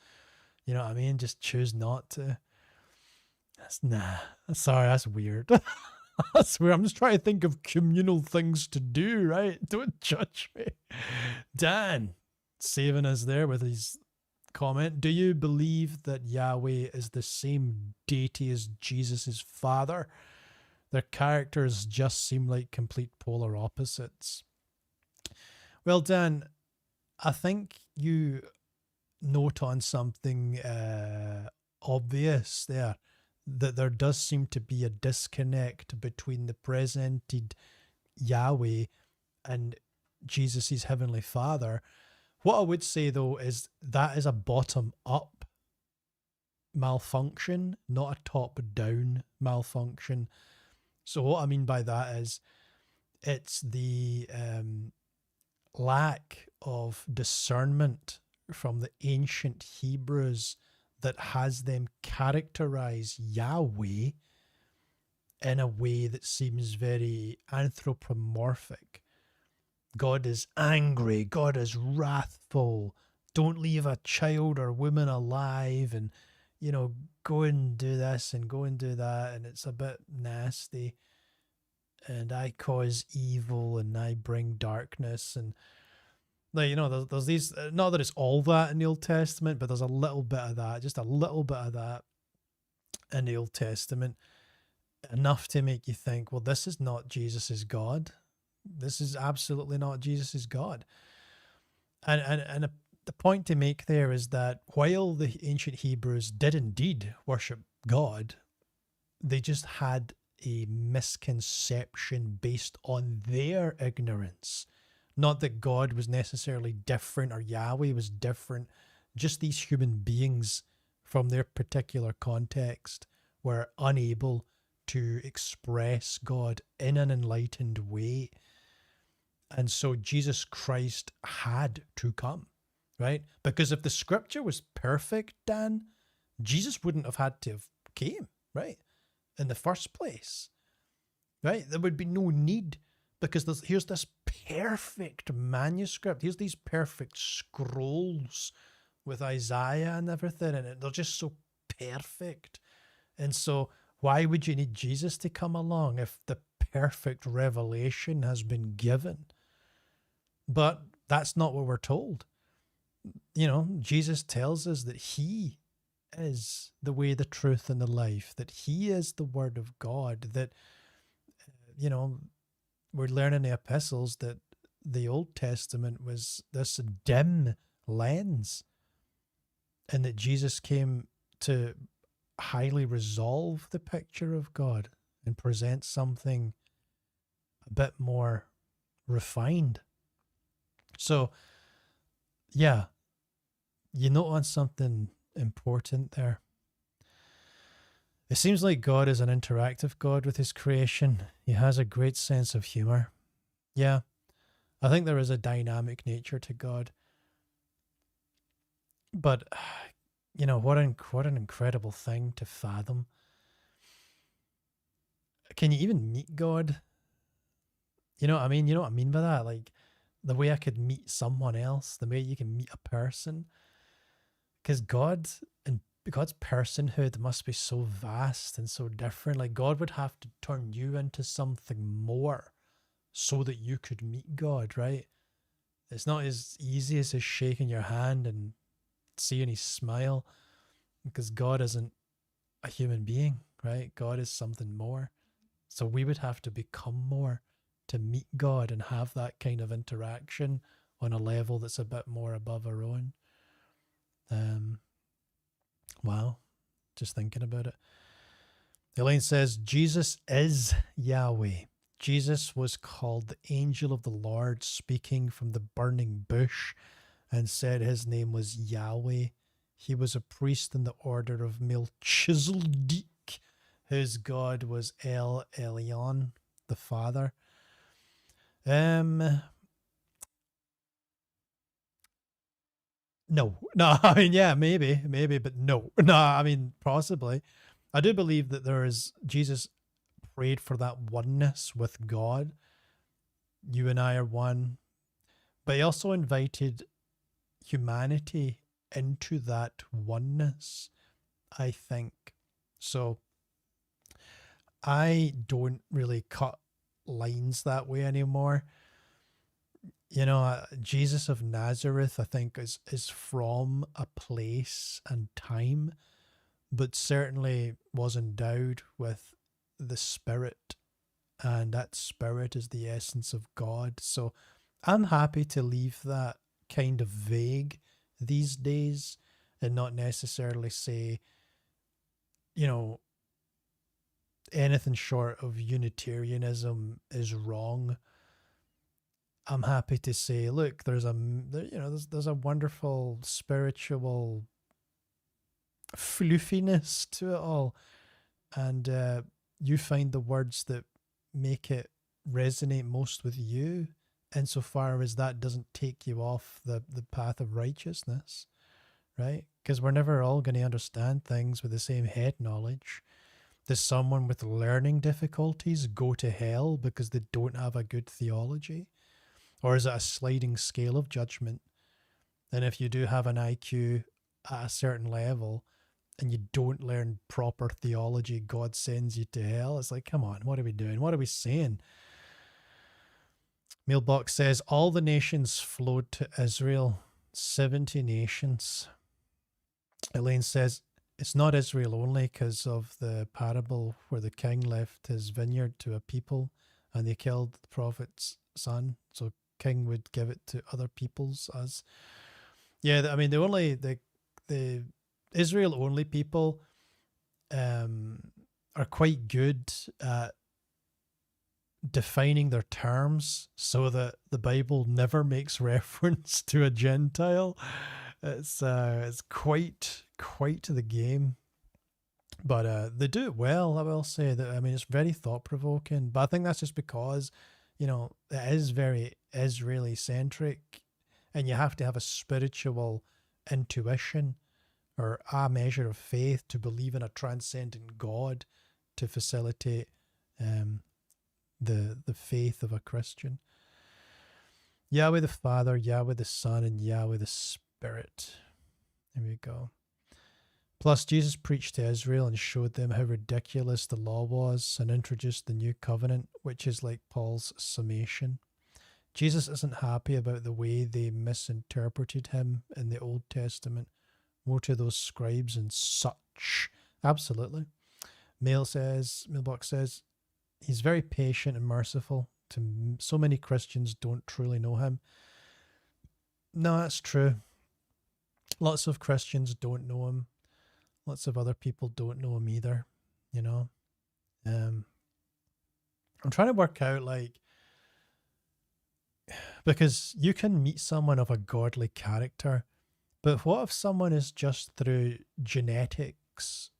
you know what I mean, just choose not to. Sorry, that's weird. That's weird. I'm just trying to think of communal things to do, right? Don't judge me. Dan, saving us there with his comment. Do you believe that Yahweh is the same deity as Jesus' father? Their characters just seem like complete polar opposites. Well, Dan, I think you note on something obvious there, that there does seem to be a disconnect between the presented Yahweh and Jesus' heavenly Father. What I would say, though, is that is a bottom-up malfunction, not a top-down malfunction. So what I mean by that is it's the lack of discernment from the ancient Hebrews that has them characterize Yahweh in a way that seems very anthropomorphic. God is angry, God is wrathful, don't leave a child or woman alive, and, you know, go and do this and go and do that, and it's a bit nasty, and I cause evil and I bring darkness, and like, you know, there's these, not that it's all that in the Old Testament, but there's a little bit of that, just a little bit of that in the Old Testament, enough to make you think, well, this is not Jesus's God. This is absolutely not Jesus's God. And the point to make there is that while the ancient Hebrews did indeed worship God, they just had a misconception based on their ignorance. Not that God was necessarily different or Yahweh was different, just these human beings from their particular context were unable to express God in an enlightened way. And so Jesus Christ had to come, right? Because if the scripture was perfect, Dan, Jesus wouldn't have had to have came, right? In the first place, right? There would be no need, because here's this perfect manuscript. Here's these perfect scrolls with Isaiah and everything in it. They're just so perfect. And so why would you need Jesus to come along if the perfect revelation has been given? But that's not what we're told. You know, Jesus tells us that he is the way, the truth, and the life, that he is the word of God, that, you know, we're learning the epistles that the Old Testament was this dim lens, and that Jesus came to highly resolve the picture of God and present something a bit more refined. So, yeah, you note on something important there. It seems like God is an interactive God with his creation. He has a great sense of humor. Yeah, I think there is a dynamic nature to God. But, you know, what an incredible thing to fathom. Can you even meet God? You know what I mean? You know what I mean by that? Like, the way I could meet someone else, the way you can meet a person. Because God and God's personhood must be so vast and so different. Like, God would have to turn you into something more so that you could meet God, right? It's not as easy as just shaking your hand and seeing his smile, because God isn't a human being, right? God is something more. So we would have to become more to meet God and have that kind of interaction on a level that's a bit more above our own. Wow, just thinking about it. Elaine says, Jesus is Yahweh. Jesus was called the angel of the Lord, speaking from the burning bush, and said his name was Yahweh. He was a priest in the order of Melchizedek. His God was El Elyon, the Father. No, I mean, yeah, maybe, but no, I mean, possibly. I do believe that Jesus prayed for that oneness with God. You and I are one, but he also invited humanity into that oneness, I think. So I don't really cut lines that way anymore. You know, Jesus of Nazareth, I think, is from a place and time, but certainly was endowed with the Spirit, and that Spirit is the essence of God. So I'm happy to leave that kind of vague these days and not necessarily say, you know, anything short of Unitarianism is wrong. I'm happy to say, look, there's a wonderful spiritual floofiness to it all, and you find the words that make it resonate most with you, insofar as that doesn't take you off the path of righteousness, right? Because we're never all going to understand things with the same head knowledge. Does someone with learning difficulties go to hell because they don't have a good theology? Or is it a sliding scale of judgment? And if you do have an IQ at a certain level and you don't learn proper theology, God sends you to hell. It's like, come on, what are we doing? What are we saying? Mailbox says, all the nations flowed to Israel, 70 nations. Elaine says, it's not Israel only because of the parable where the king left his vineyard to a people and they killed the prophet's son. So king would give it to other peoples as, yeah, I mean, the Israel only people are quite good at defining their terms so that the Bible never makes reference to a Gentile. It's quite the game, but they do it well. I will say that. I mean, it's very thought provoking, but I think that's just because you know, it is very Israeli centric, and you have to have a spiritual intuition or a measure of faith to believe in a transcendent God to facilitate um, the faith of a Christian. Yahweh the Father, Yahweh the Son, and Yahweh the Spirit. There we go. Plus, Jesus preached to Israel and showed them how ridiculous the law was and introduced the new covenant, which is like Paul's summation. Jesus isn't happy about the way they misinterpreted him in the Old Testament. Woe to those scribes and such. Absolutely. Mailbox says, he's very patient and merciful. So many Christians don't truly know him. No, that's true. Lots of Christians don't know him. Lots of other people don't know him either, you know. I'm trying to work out, like, because you can meet someone of a godly character, but what if someone is just through genetics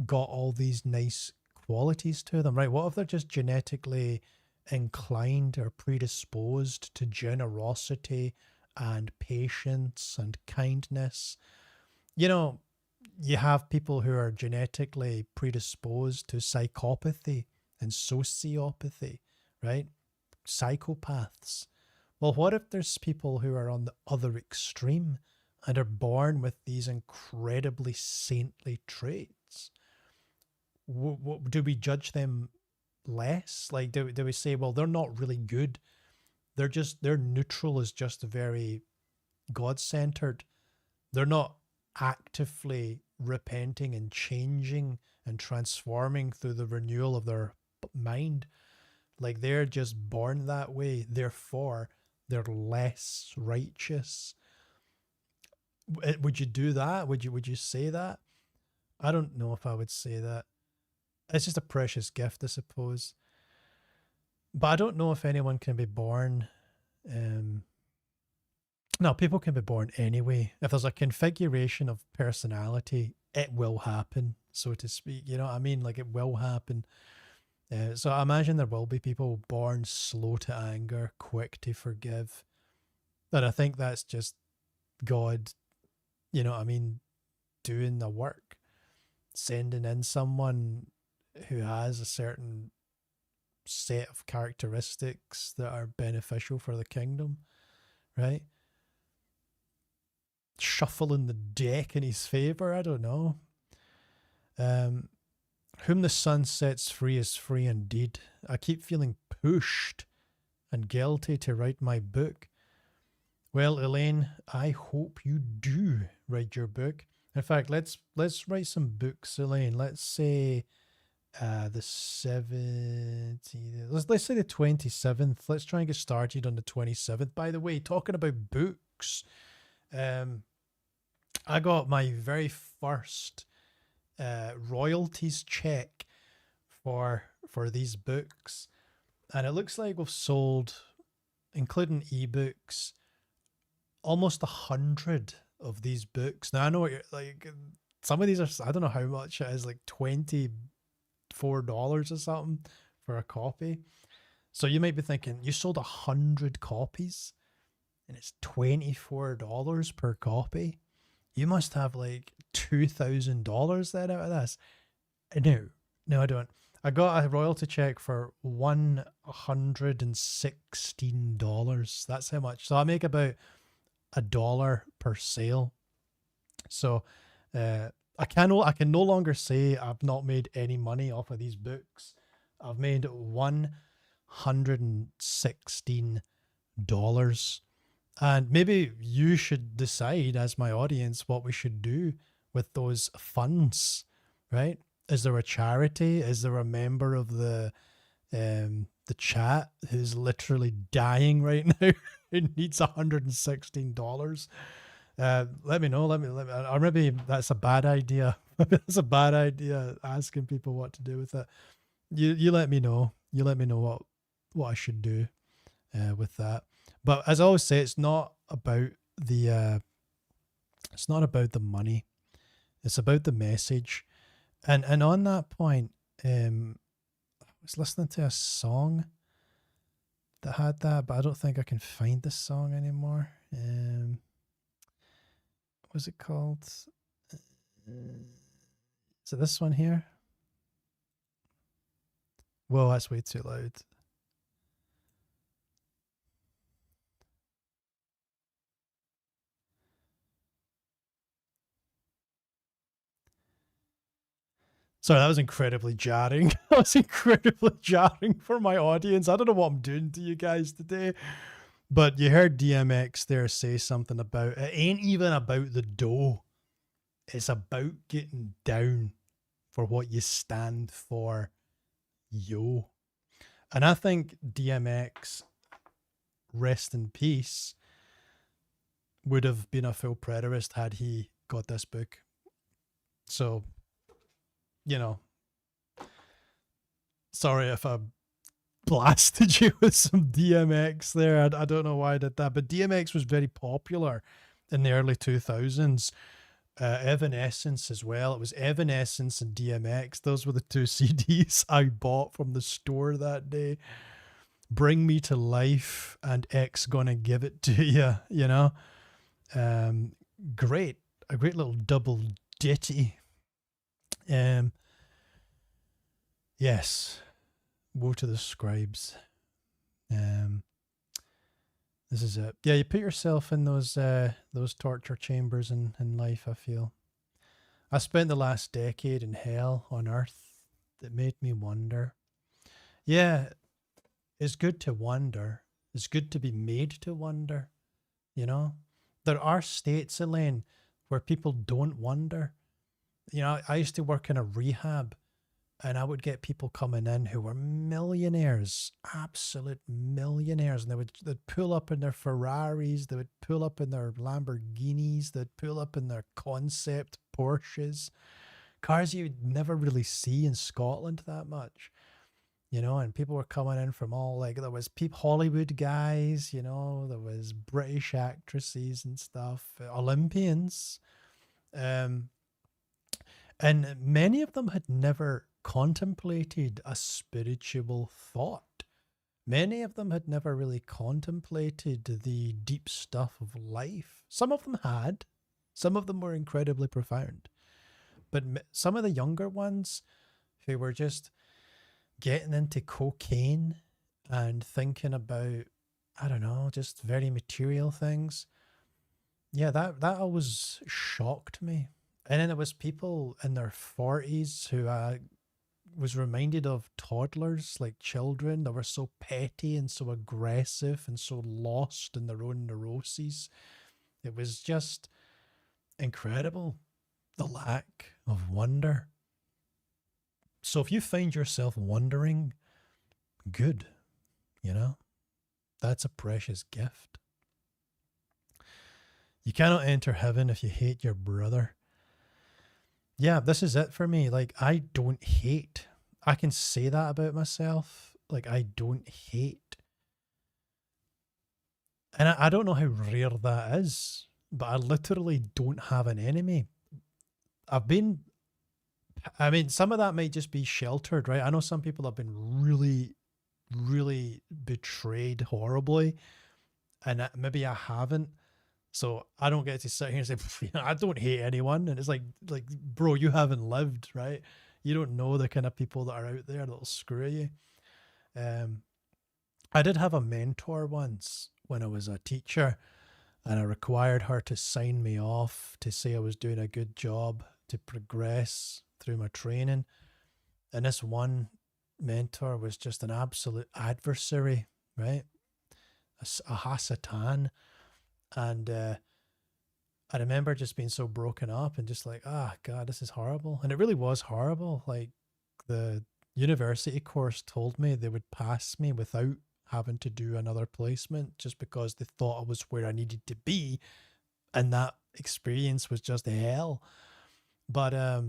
got all these nice qualities to them, right? What if they're just genetically inclined or predisposed to generosity and patience and kindness? You know, you have people who are genetically predisposed to psychopathy and sociopathy, right? Psychopaths. Well, what if there's people who are on the other extreme and are born with these incredibly saintly traits? Do we judge them less? Like, do we say, well, they're not really good. They're neutral is just very God-centered. They're not actively repenting and changing and transforming through the renewal of their mind. Like, they're just born that way. Therefore, they're less righteous. Would you do that? Would you say that? I don't know if I would say that. It's just a precious gift, I suppose. But I don't know if anyone can be born. No, people can be born anyway. If there's a configuration of personality, it will happen, so to speak. You know what I mean? Like, it will happen. So I imagine there will be people born slow to anger, quick to forgive. And I think that's just God, you know what I mean, doing the work, sending in someone who has a certain set of characteristics that are beneficial for the kingdom, right? Shuffling the deck in his favor, I don't know. Whom the Son sets free is free indeed. I keep feeling pushed and guilty to write my book. Well, Elaine, I hope you do write your book. In fact, let's write some books, Elaine. Let's say the 70th. Let's say the 27th. Let's try and get started on the 27th. By the way, talking about books, I got my very first royalties check for these books, and it looks like we've sold, including ebooks, almost 100 of these books. Now I know what you're like. Some of these are, I don't know how much it is, like $24 or something for a copy. So you might be thinking, you sold 100 copies and it's $24 per copy. You must have like $2,000 then out of this. No, I don't. I got a royalty check for $116. That's how much. So I make about $1 per sale. So I can no longer say I've not made any money off of these books. I've made $116. And maybe you should decide, as my audience, what we should do with those funds, right? Is there a charity? Is there a member of the chat who's literally dying right now who needs $116? Let me know. Let me. Or maybe that's a bad idea. Maybe that's a bad idea, asking people what to do with it. You let me know. You let me know what I should do with that. But as I always say, it's not about the money. It's about the message. And on that point, I was listening to a song that had that, but I don't think I can find this song anymore. What was it called? Is it this one here? Whoa, that's way too loud. Sorry, that was incredibly jarring. That was incredibly jarring for my audience. I don't know what I'm doing to you guys today. But you heard DMX there say something about it ain't even about the dough. It's about getting down for what you stand for, yo. And I think DMX, rest in peace, would have been a full preterist had he got this book. So, you know, sorry if I blasted you with some DMX there. I don't know why I did that, but DMX was very popular in the early 2000s. Evanescence as well. It was Evanescence and DMX. Those were the two CDs I bought from the store that day. Bring Me to Life and X Gonna Give It to You, you know? Great. A great little double ditty. Yes. Woe to the scribes. This is it. Yeah, you put yourself in those torture chambers in life, I feel. I spent the last decade in hell on earth. It made me wonder. Yeah, it's good to wonder. It's good to be made to wonder, you know? There are states, Elaine, where people don't wonder. You know, I used to work in a rehab, and I would get people coming in who were millionaires, absolute millionaires, and they'd pull up in their Ferraris, they would pull up in their Lamborghinis, they'd pull up in their concept Porsches, cars you'd never really see in Scotland that much, you know. And people were coming in from all, like, there was Hollywood guys, you know, there was British actresses and stuff, Olympians, and many of them had never contemplated a spiritual thought. Many of them had never really contemplated the deep stuff of life. Some of them had. Some of them were incredibly profound. But some of the younger ones who were just getting into cocaine and thinking about, I don't know, just very material things. Yeah, that always shocked me. And then there was people in their 40s who was reminded of toddlers, like children that were so petty and so aggressive and so lost in their own neuroses. It was just incredible, the lack of wonder. So if you find yourself wondering, good, you know, that's a precious gift. You cannot enter heaven if you hate your brother. Yeah, this is it for me. Like, I don't hate. I can say that about myself. Like, I don't hate. And I don't know how rare that is, but I literally don't have an enemy. I mean, some of that might just be sheltered, right? I know some people have been really, really betrayed horribly, and maybe I haven't. So I don't get to sit here and say, I don't hate anyone. And it's like, bro, you haven't lived, right? You don't know the kind of people that are out there that'll screw you. I did have a mentor once when I was a teacher, and I required her to sign me off to say I was doing a good job to progress through my training. And this one mentor was just an absolute adversary, right? A Hasatan. And I remember just being so broken up and just like, God, this is horrible. And it really was horrible. Like, the university course told me they would pass me without having to do another placement just because they thought I was where I needed to be. And that experience was just hell. But I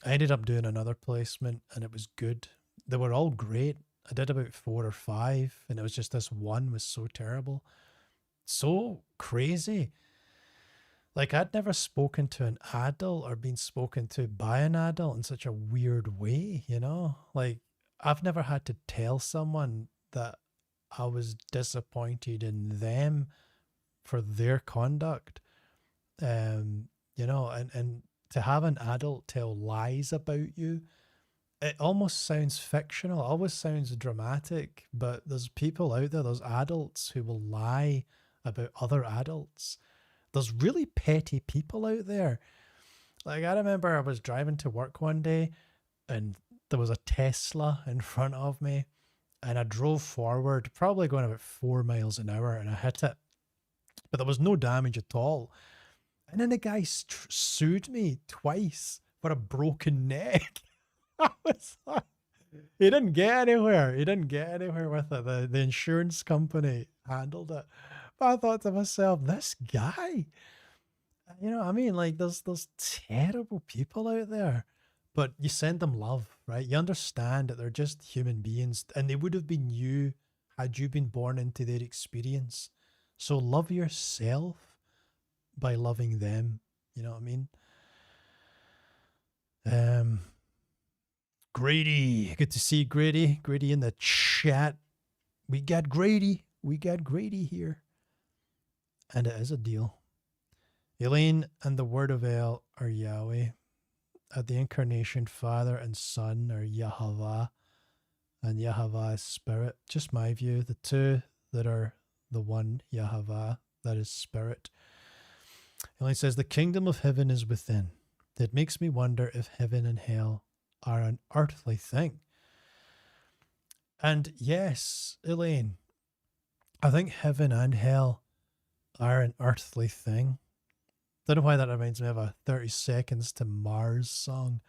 ended up doing another placement and it was good. They were all great. I did about 4 or 5, and it was just this one was so terrible. So crazy. Like, I'd never spoken to an adult or been spoken to by an adult in such a weird way, you know? Like, I've never had to tell someone that I was disappointed in them for their conduct. You know, and to have an adult tell lies about you, it almost sounds fictional, always sounds dramatic, but there's people out there, there's adults who will lie about other adults. There's really petty people out there. Like, I remember I was driving to work one day and there was a Tesla in front of me, and I drove forward, probably going about 4 miles an hour, and I hit it, but there was no damage at all. And then the guy sued me twice for a broken neck. I was like, he didn't get anywhere. He didn't get anywhere with it. The insurance company handled it. But I thought to myself, this guy, you know what I mean? Like, there's terrible people out there, but you send them love, right? You understand that they're just human beings, and they would have been you had you been born into their experience. So love yourself by loving them. You know what I mean? Grady, good to see Grady. Grady in the chat. We got Grady. We got Grady here. And it is a deal. Elaine and the Word of El are Yahweh. At the incarnation, Father and Son are Yahweh. And Yahweh is Spirit. Just my view. The two that are the one Yahweh, that is Spirit. Elaine says, the kingdom of heaven is within. It makes me wonder if heaven and hell are an earthly thing. And yes, Elaine, I think heaven and hell are an earthly thing. Don't know why that reminds me of a 30 Seconds to Mars song.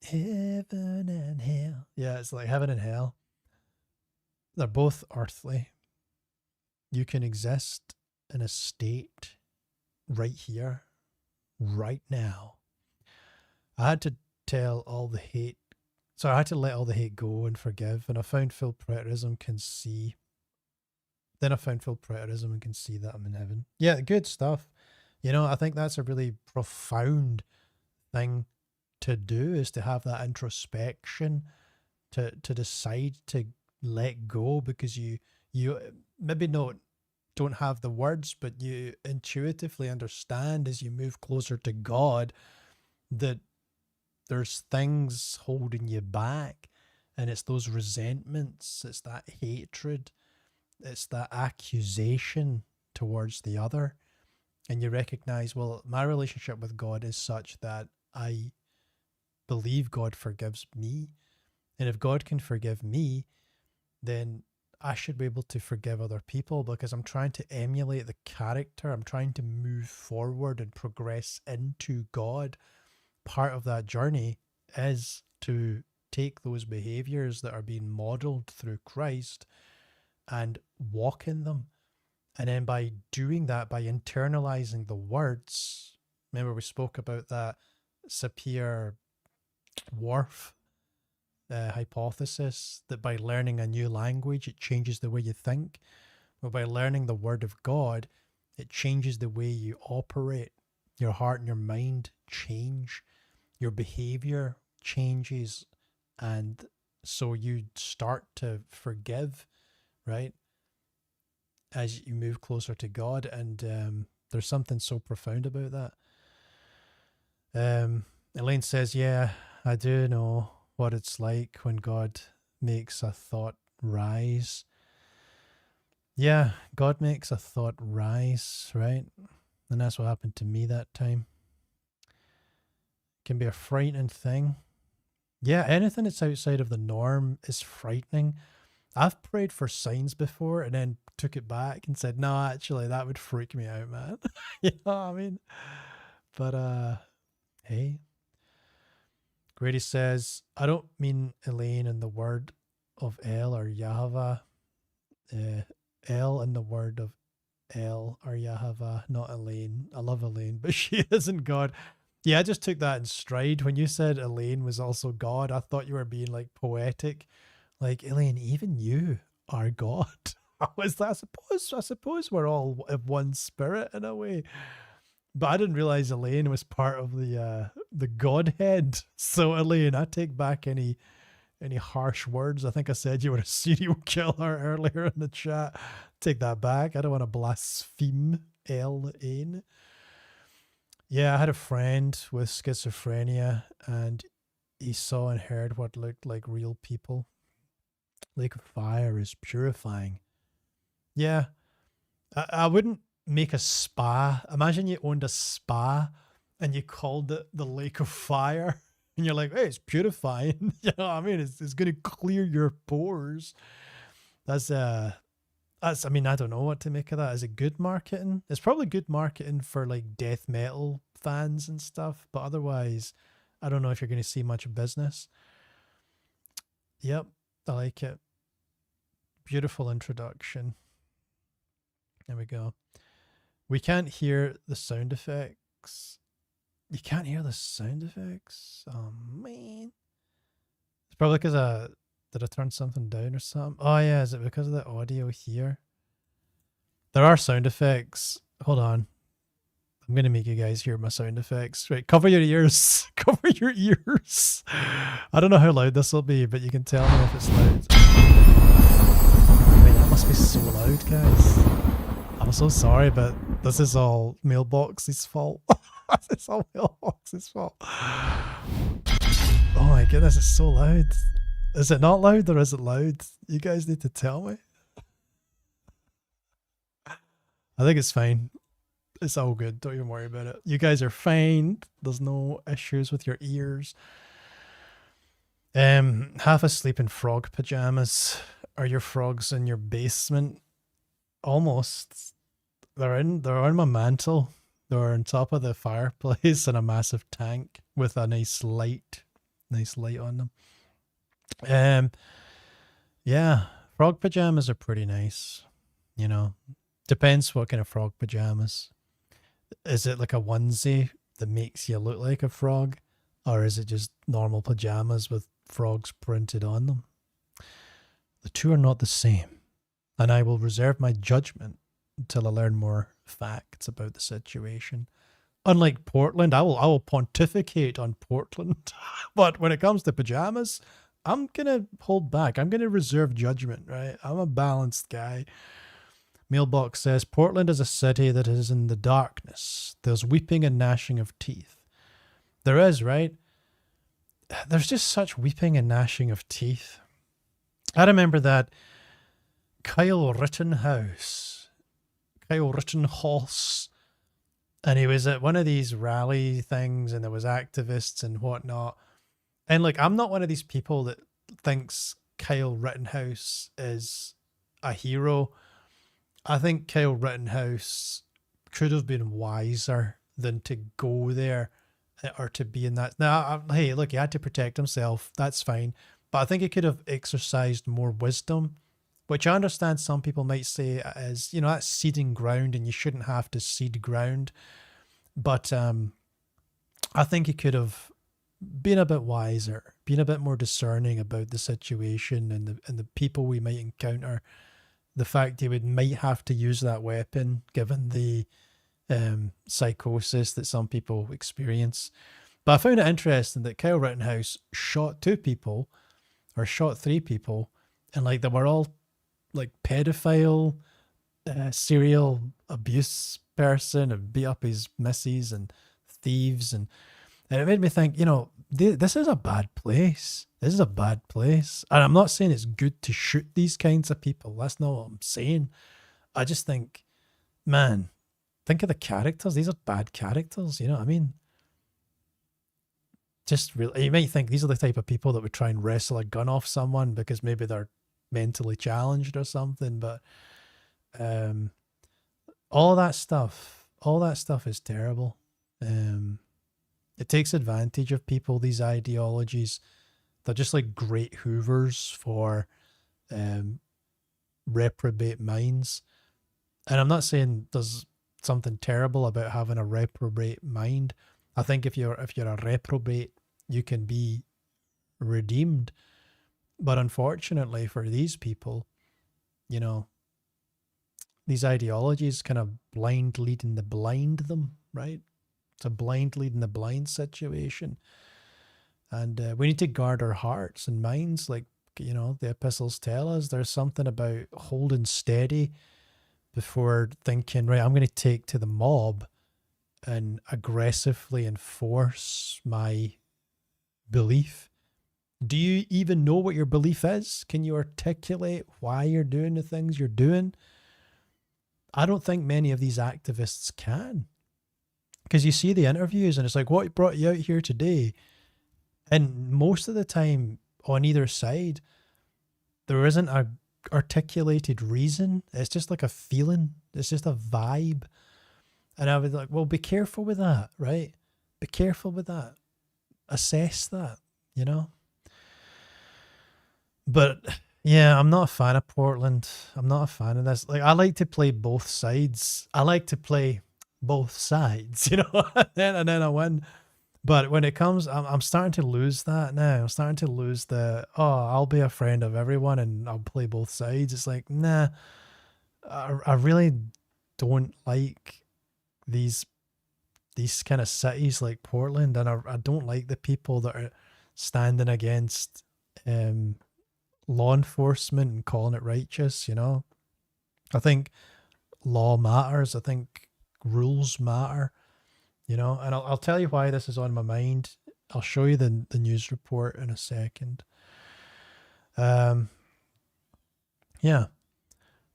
Heaven and hell. Yeah, it's like heaven and hell. They're both earthly. You can exist in a state right here, right now. I had to tell all the hate. So I had to let all the hate go and forgive. And I found full preterism can see. Then I found full preterism and can see that I'm in heaven. Yeah, good stuff. You know, I think that's a really profound thing to do, is to have that introspection, to decide to let go, because you maybe don't have the words, but you intuitively understand as you move closer to God that there's things holding you back, and it's those resentments, it's that hatred, it's that accusation towards the other. And you recognize, well, my relationship with God is such that I believe God forgives me. And if God can forgive me, then I should be able to forgive other people, because I'm trying to emulate the character. I'm trying to move forward and progress into God. Part of that journey is to take those behaviors that are being modeled through Christ and walk in them. And then by doing that, by internalizing the words, remember we spoke about that Sapir-Whorf hypothesis, that by learning a new language, it changes the way you think. But by learning the word of God, it changes the way you operate. Your heart and your mind change. Your behavior changes. And so you start to forgive, right? As you move closer to God. And there's something so profound about that. Elaine says, yeah, I do know what it's like when God makes a thought rise. Yeah, God makes a thought rise, right? And that's what happened to me that time. It can be a frightening thing. Yeah, anything that's outside of the norm is frightening. I've prayed for signs before and then took it back and said, no, actually, that would freak me out, man. You know what I mean? But, hey. Grady says, I don't mean Elaine and the word of El or Yahweh. El and the word of El or Yahweh, not Elaine. I love Elaine, but she isn't God. Yeah, I just took that in stride. When you said Elaine was also God, I thought you were being like poetic. Like, Elaine, even you are God. I suppose we're all of one spirit in a way. But I didn't realize Elaine was part of the Godhead. So Elaine, I take back any any harsh words. I think I said you were a serial killer earlier in the chat. Take that back. I don't want to blaspheme Elaine. Yeah, I had a friend with schizophrenia, and he saw and heard what looked like real people. Lake of Fire is purifying. Yeah, I wouldn't make a spa. Imagine you owned a spa and you called it the Lake of Fire, and you're like, hey, it's purifying. You know what I mean? It's going to clear your pores. That's I mean, I don't know what to make of that. Is it good marketing? It's probably good marketing for like death metal fans and stuff, but otherwise, I don't know if you're going to see much business. Yep, I like it. Beautiful introduction. There we go. We can't hear the sound effects. You can't hear the sound effects? Oh, man. It's probably because did I turn something down or something? Oh, yeah. Is it because of the audio here? There are sound effects. Hold on. I'm going to make you guys hear my sound effects. Right. Cover your ears. Cover your ears. I don't know how loud this will be, but you can tell me if it's loud. Wait, that must be so loud, guys. I'm so sorry, but this is all Mailbox's fault. It's all Mailbox's fault. Oh my goodness, it's so loud. Is it not loud or is it loud? You guys need to tell me. I think it's fine. It's all good. Don't even worry about it. You guys are fine. There's no issues with your ears. Half asleep in frog pajamas. Are your frogs in your basement? Almost. They're on my mantle. They're on top of the fireplace in a massive tank with a nice light on them. Yeah, frog pajamas are pretty nice. You know, depends what kind of frog pajamas. Is it like a onesie that makes you look like a frog, or is it just normal pajamas with frogs printed on them? The two are not the same, and I will reserve my judgment until I learn more facts about the situation. Unlike Portland, I will pontificate on Portland, but when it comes to pajamas, I'm gonna hold back. I'm gonna reserve judgment, right? I'm a balanced guy. Mailbox says, Portland is a city that is in the darkness. There's weeping and gnashing of teeth. There is, right? There's just such weeping and gnashing of teeth. I remember that Kyle Rittenhouse, and he was at one of these rally things and there was activists and whatnot. And like, I'm not one of these people that thinks Kyle Rittenhouse is a hero. I think Kyle Rittenhouse could have been wiser than to go there or to be in that. Now, hey, look, he had to protect himself. That's fine. But I think he could have exercised more wisdom, which I understand some people might say is, you know, that's seeding ground and you shouldn't have to seed ground. But I think he could have been a bit wiser, been a bit more discerning about the situation and the people we might encounter. The fact he might have to use that weapon, given the psychosis that some people experience. But I found it interesting that Kyle Rittenhouse shot 2 people, or shot 3 people, and like they were all like pedophile, serial abuse person, and beat up his missus and thieves, and it made me think, you know, this is a bad place. This is a bad place. And I'm not saying it's good to shoot these kinds of people. That's not what I'm saying. I just think, man, think of the characters. These are bad characters. You know what I mean? Just really, you might think these are the type of people that would try and wrestle a gun off someone because maybe they're mentally challenged or something. But all that stuff is terrible. It takes advantage of people, these ideologies. They're just like great hoovers for reprobate minds. And I'm not saying there's something terrible about having a reprobate mind. I think if you're a reprobate, you can be redeemed. But unfortunately for these people, you know, these ideologies kind of blind leading the blind them, right? It's a blind leading the blind situation. And we need to guard our hearts and minds, like, you know, the epistles tell us. There's something about holding steady before thinking, right, I'm going to take to the mob and aggressively enforce my belief. Do you even know what your belief is? Can you articulate why you're doing the things you're doing? I don't think many of these activists can. Because you see the interviews and it's like, what brought you out here today? And most of the time, on either side, there isn't a articulated reason. It's just like a feeling. It's just a vibe. And I was like, well, be careful with that, right? Be careful with that. Assess that, you know? But yeah, I'm not a fan of Portland. I'm not a fan of this. Like, I like to play both sides. I like to play both sides, you know, and then I win. But when it comes, I'm starting to lose that now. I'm starting to lose I'll be a friend of everyone and I'll play both sides. It's like, nah, I really don't like these kind of cities like Portland. And I don't like the people that are standing against law enforcement and calling it righteous, you know. I think law matters. I think rules matter. You know, and I'll tell you why this is on my mind. I'll show you the news report in a second. Yeah,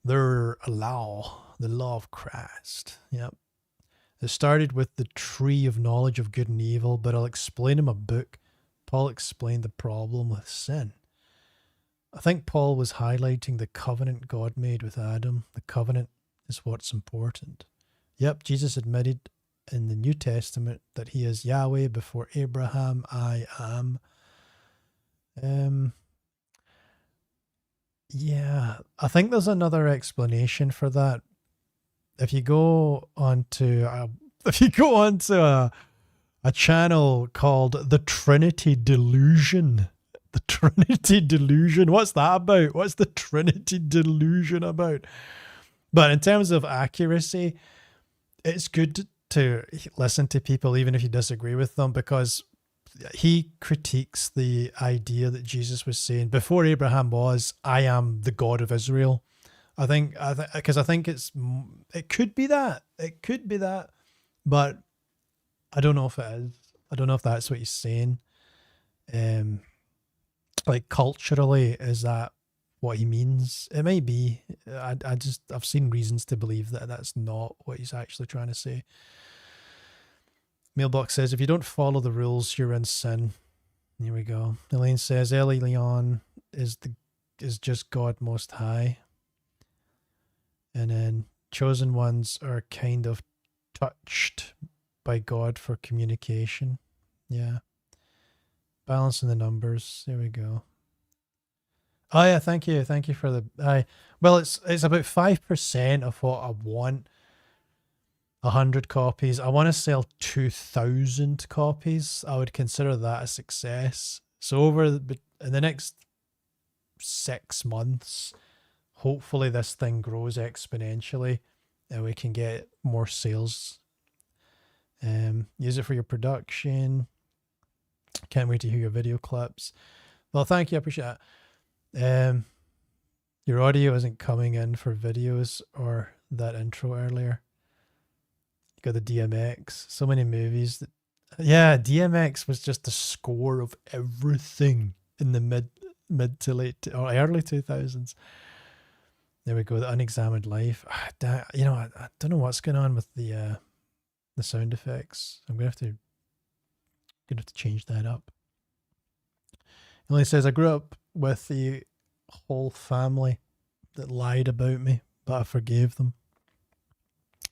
the law of Christ. Yep. It started with the tree of knowledge of good and evil, but I'll explain in my book. Paul explained the problem with sin. I think Paul was highlighting the covenant God made with Adam. The covenant is what's important. Yep, Jesus admitted in the New Testament that he is Yahweh. Before Abraham, I am. Yeah, I think there's another explanation for that. If you go onto a channel called The Trinity Delusion. The Trinity Delusion. What's that about? What's the Trinity Delusion about? But in terms of accuracy, it's good to listen to people even if you disagree with them, because he critiques the idea that Jesus was saying, before Abraham was, I am the God of Israel. I think it could be that. It could be that. But I don't know if it is. I don't know if that's what he's saying. Like culturally, is that what he means? It might be. I've seen reasons to believe that that's not what he's actually trying to say. Mailbox says, if you don't follow the rules, you're in sin. Here we go. Elaine says, Leon is just God Most High. And then chosen ones are kind of touched by God for communication. Yeah. Balancing the numbers. There we go. Oh yeah, thank you. Thank you for the well, it's about 5% of what I want. 100 copies. I want to sell 2,000 copies. I would consider that a success. So in the next 6 months, hopefully this thing grows exponentially and we can get more sales. Use it for your production. Can't wait to hear your video clips. Well, thank you. I appreciate that. Your audio isn't coming in for videos or that intro earlier. You got the DMX. So many movies. Yeah, DMX was just the score of everything in the mid to late or early 2000s. There we go. The Unexamined Life. You know, I don't know what's going on with the sound effects. I'm gonna have to change that up. He only says, I grew up with the whole family that lied about me, but I forgave them.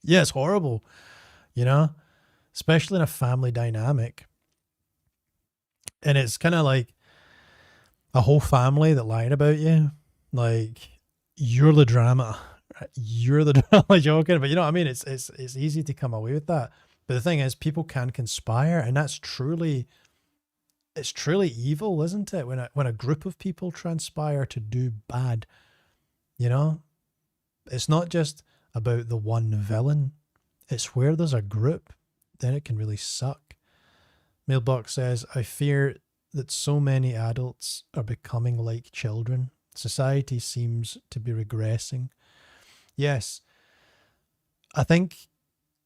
Yeah, it's horrible, you know, especially in a family dynamic. And it's kind of like a whole family that lied about you. Like, you're the drama. Right? You're the drama joking. But you know what I mean? It's easy to come away with that. But the thing is, people can conspire, and it's truly evil, isn't it? When a group of people conspire to do bad, you know, it's not just about the one villain. It's where there's a group, then it can really suck. Mailbox says, I fear that so many adults are becoming like children. Society seems to be regressing. Yes, I think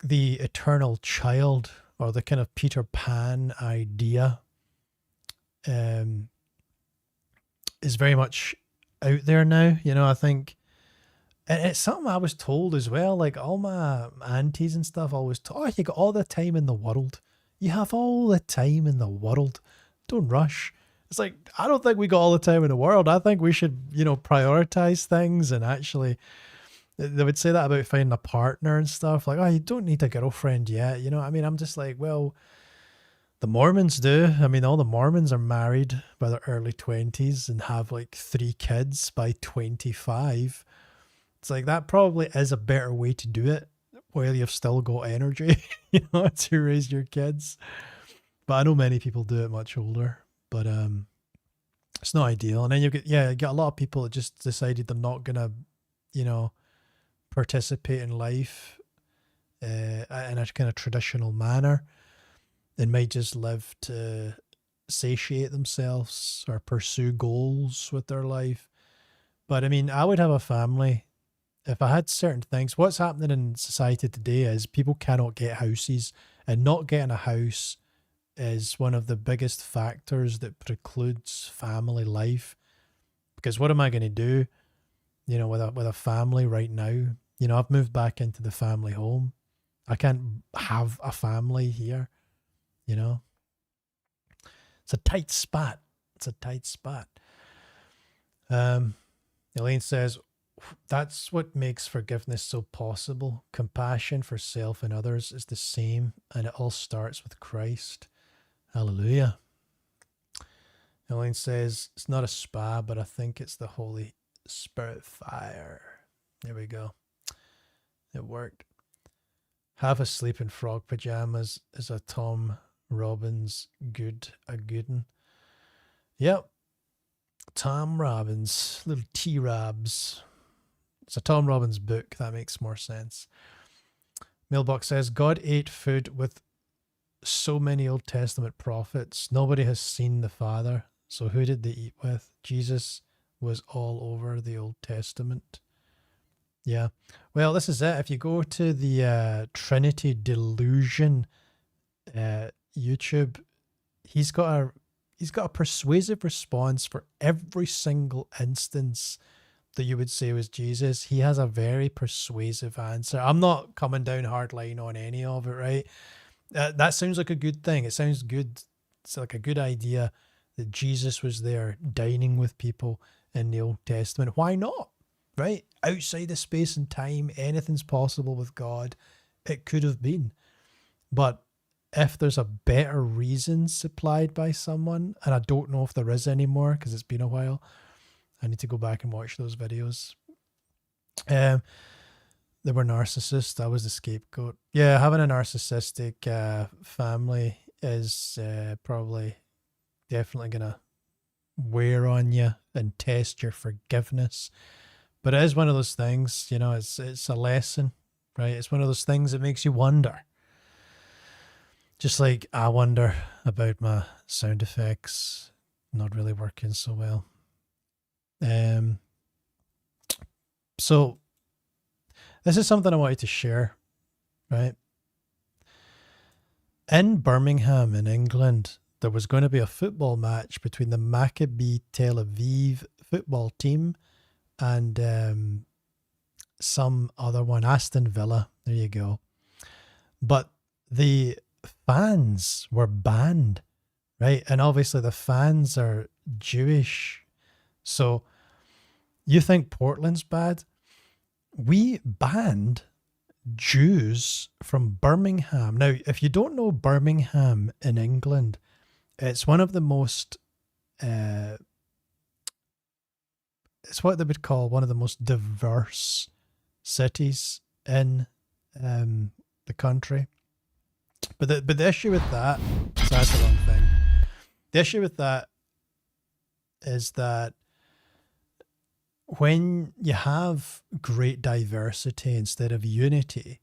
the eternal child, or the kind of Peter Pan idea, is very much out there now. You know, I think it's something I was told as well. Like all my aunties and stuff always told, oh, you got all the time in the world. You have all the time in the world. Don't rush. It's like, I don't think we got all the time in the world. I think we should, you know, prioritize things. And actually, they would say that about finding a partner and stuff. Like, oh, you don't need a girlfriend yet. You know what I mean? I'm just like, well, the Mormons do. I mean, all the Mormons are married by their early 20s and have like 3 kids by 25. It's like, that probably is a better way to do it while you've still got energy, you know, to raise your kids. But I know many people do it much older, but it's not ideal. And then you get a lot of people that just decided they're not gonna, you know, participate in life in a kind of traditional manner. They might just live to satiate themselves or pursue goals with their life. But I mean, I would have a family if I had certain things. What's happening in society today is people cannot get houses, and not getting a house is one of the biggest factors that precludes family life. Because what am I going to do, you know, with a family right now? You know, I've moved back into the family home. I can't have a family here, you know. It's a tight spot. It's a tight spot. Elaine says, that's what makes forgiveness so possible. Compassion for self and others is the same, and it all starts with Christ. Hallelujah. Elaine says, it's not a spa, but I think it's the Holy Spirit fire. There we go. It worked. Half asleep in frog pajamas is a Tom Robbins a good un. Yep. Tom Robbins, little T-Robs. It's a Tom Robbins book. That makes more sense. Mailbox says, God ate food with so many Old Testament prophets. Nobody has seen the Father. So who did they eat with? Jesus was all over the Old Testament. Yeah. Well, this is it. If you go to the Trinity Delusion YouTube, he's got a persuasive response for every single instance that you would say was Jesus. He has a very persuasive answer. I'm not coming down hard line on any of it, right? That sounds like a good thing. It sounds good. It's like a good idea that Jesus was there dining with people in the Old Testament. Why not? Right? Outside of space and time, anything's possible with God. It could have been. But if there's a better reason supplied by someone, and I don't know if there is anymore because it's been a while, I need to go back and watch those videos. They were narcissists. I was the scapegoat. Yeah, having a narcissistic family is probably definitely going to wear on you and test your forgiveness. But it is one of those things, you know, it's a lesson, right? It's one of those things that makes you wonder. Just like I wonder about my sound effects not really working so well. So this is something I wanted to share, right? In Birmingham in England, there was going to be a football match between the Maccabi Tel Aviv football team and some other one, Aston Villa. There you go. But the fans were banned, right? And obviously the fans are Jewish. So you think Portland's bad? We banned Jews from Birmingham. Now, if you don't know Birmingham in England, it's one of the most, it's what they would call one of the most diverse cities in the country. But the issue with that, so that's the wrong thing. The issue with that is that when you have great diversity instead of unity,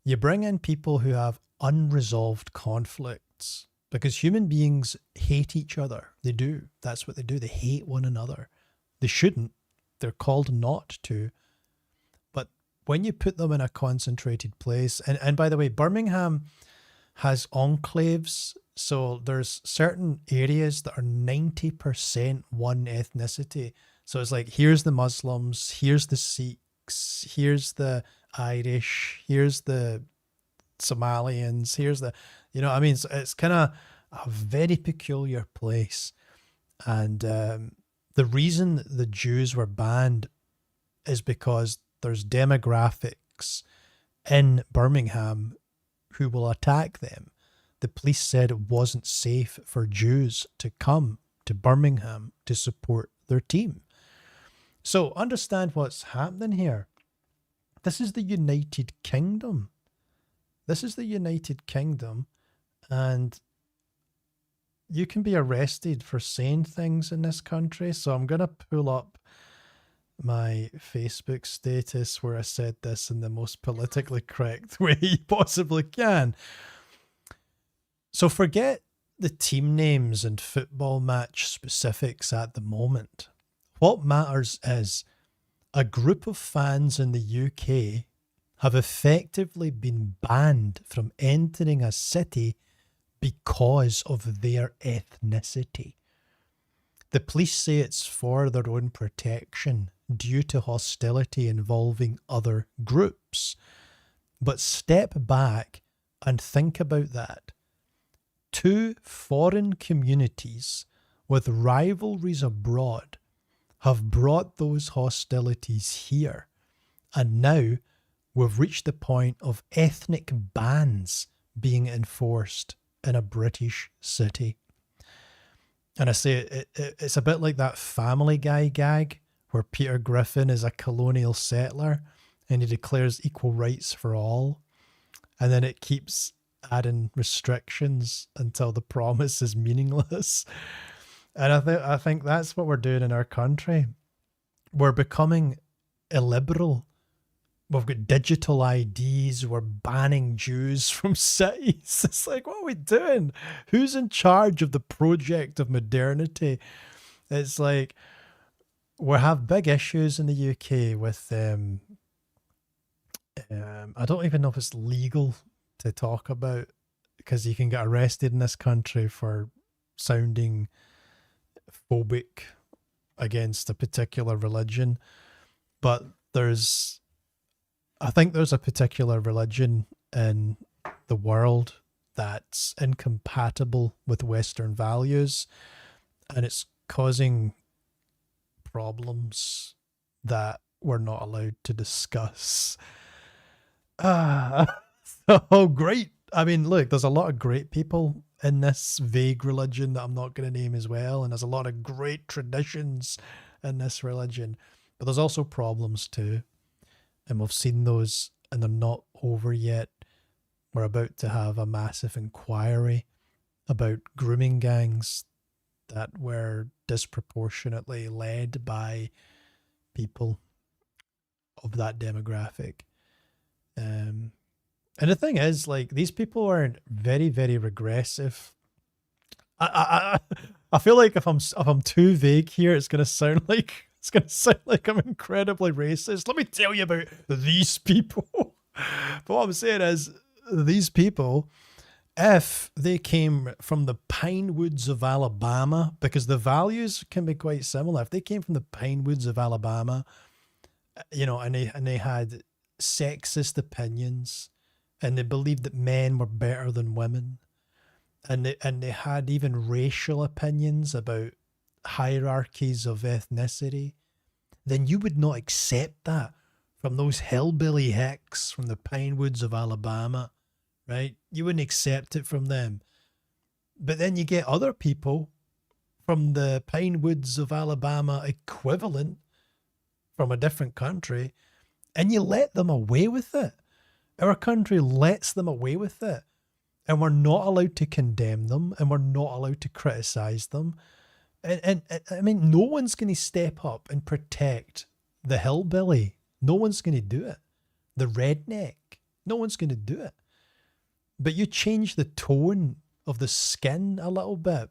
you bring in people who have unresolved conflicts, because human beings hate each other. They do. That's what they do. They hate one another. They shouldn't. They're called not to. But when you put them in a concentrated place, and by the way, Birmingham has enclaves. So there's certain areas that are 90% one ethnicity. So it's like, here's the Muslims, here's the Sikhs, here's the Irish, here's the Somalians, here's the, I mean, it's kind of a very peculiar place. And the reason the Jews were banned is because there's demographics in Birmingham who will attack them. The police said it wasn't safe for Jews to come to Birmingham to support their team. So understand what's happening here. This is the United Kingdom. This is the United Kingdom, and you can be arrested for saying things in this country. So I'm going to pull up my Facebook status where I said this in the most politically correct way you possibly can. So forget the team names and football match specifics at the moment. What matters is a group of fans in the UK have effectively been banned from entering a city because of their ethnicity. The police say it's for their own protection due to hostility involving other groups. But step back and think about that. Two foreign communities with rivalries abroad have brought those hostilities here. And now we've reached the point of ethnic bans being enforced in a British city. And I say it's a bit like that Family Guy gag where Peter Griffin is a colonial settler and he declares equal rights for all. And then it keeps adding restrictions until the promise is meaningless. And I think that's what we're doing in our country. We're becoming illiberal. We've got digital IDs. We're banning Jews from cities. It's like, what are we doing? Who's in charge of the project of modernity? It's like we have big issues in the UK with I don't even know if it's legal to talk about, because you can get arrested in this country for sounding phobic against a particular religion. But I think there's a particular religion in the world that's incompatible with Western values, and it's causing problems that we're not allowed to discuss. So great. I mean, look, there's a lot of great people in this vague religion that I'm not going to name as well, and there's a lot of great traditions in this religion, but there's also problems too. And we've seen those, and they're not over yet. We're about to have a massive inquiry about grooming gangs that were disproportionately led by people of that demographic. And the thing is, like, these people aren't very, very regressive. I feel like if I'm too vague here, it's gonna sound like I'm incredibly racist. Let me tell you about these people. But what I'm saying is, these people, if they came from the pine woods of Alabama, because the values can be quite similar. If they came from the pine woods of Alabama, and they had sexist opinions, and they believed that men were better than women, and they had even racial opinions about hierarchies of ethnicity, then you would not accept that from those hillbilly hicks from the pine woods of Alabama, right? You wouldn't accept it from them. But then you get other people from the pine woods of Alabama equivalent from a different country, and you let them away with it. Our country lets them away with it, and we're not allowed to condemn them, and we're not allowed to criticize them. And I mean, no one's going to step up and protect the hillbilly. No one's going to do it. The redneck. No one's going to do it. But you change the tone of the skin a little bit,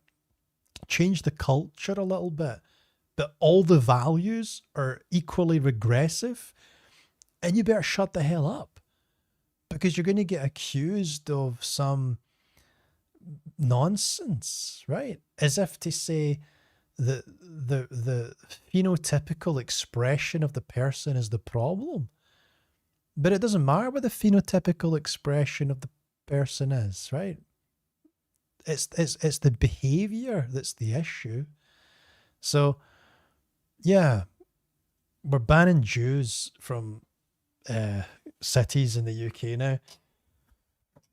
change the culture a little bit, but all the values are equally regressive, and you better shut the hell up, because you're going to get accused of some nonsense, right? As if to say the phenotypical expression of the person is the problem. But it doesn't matter what the phenotypical expression of the person is, right? It's the behavior that's the issue. So, yeah, we're banning Jews from cities in the UK now.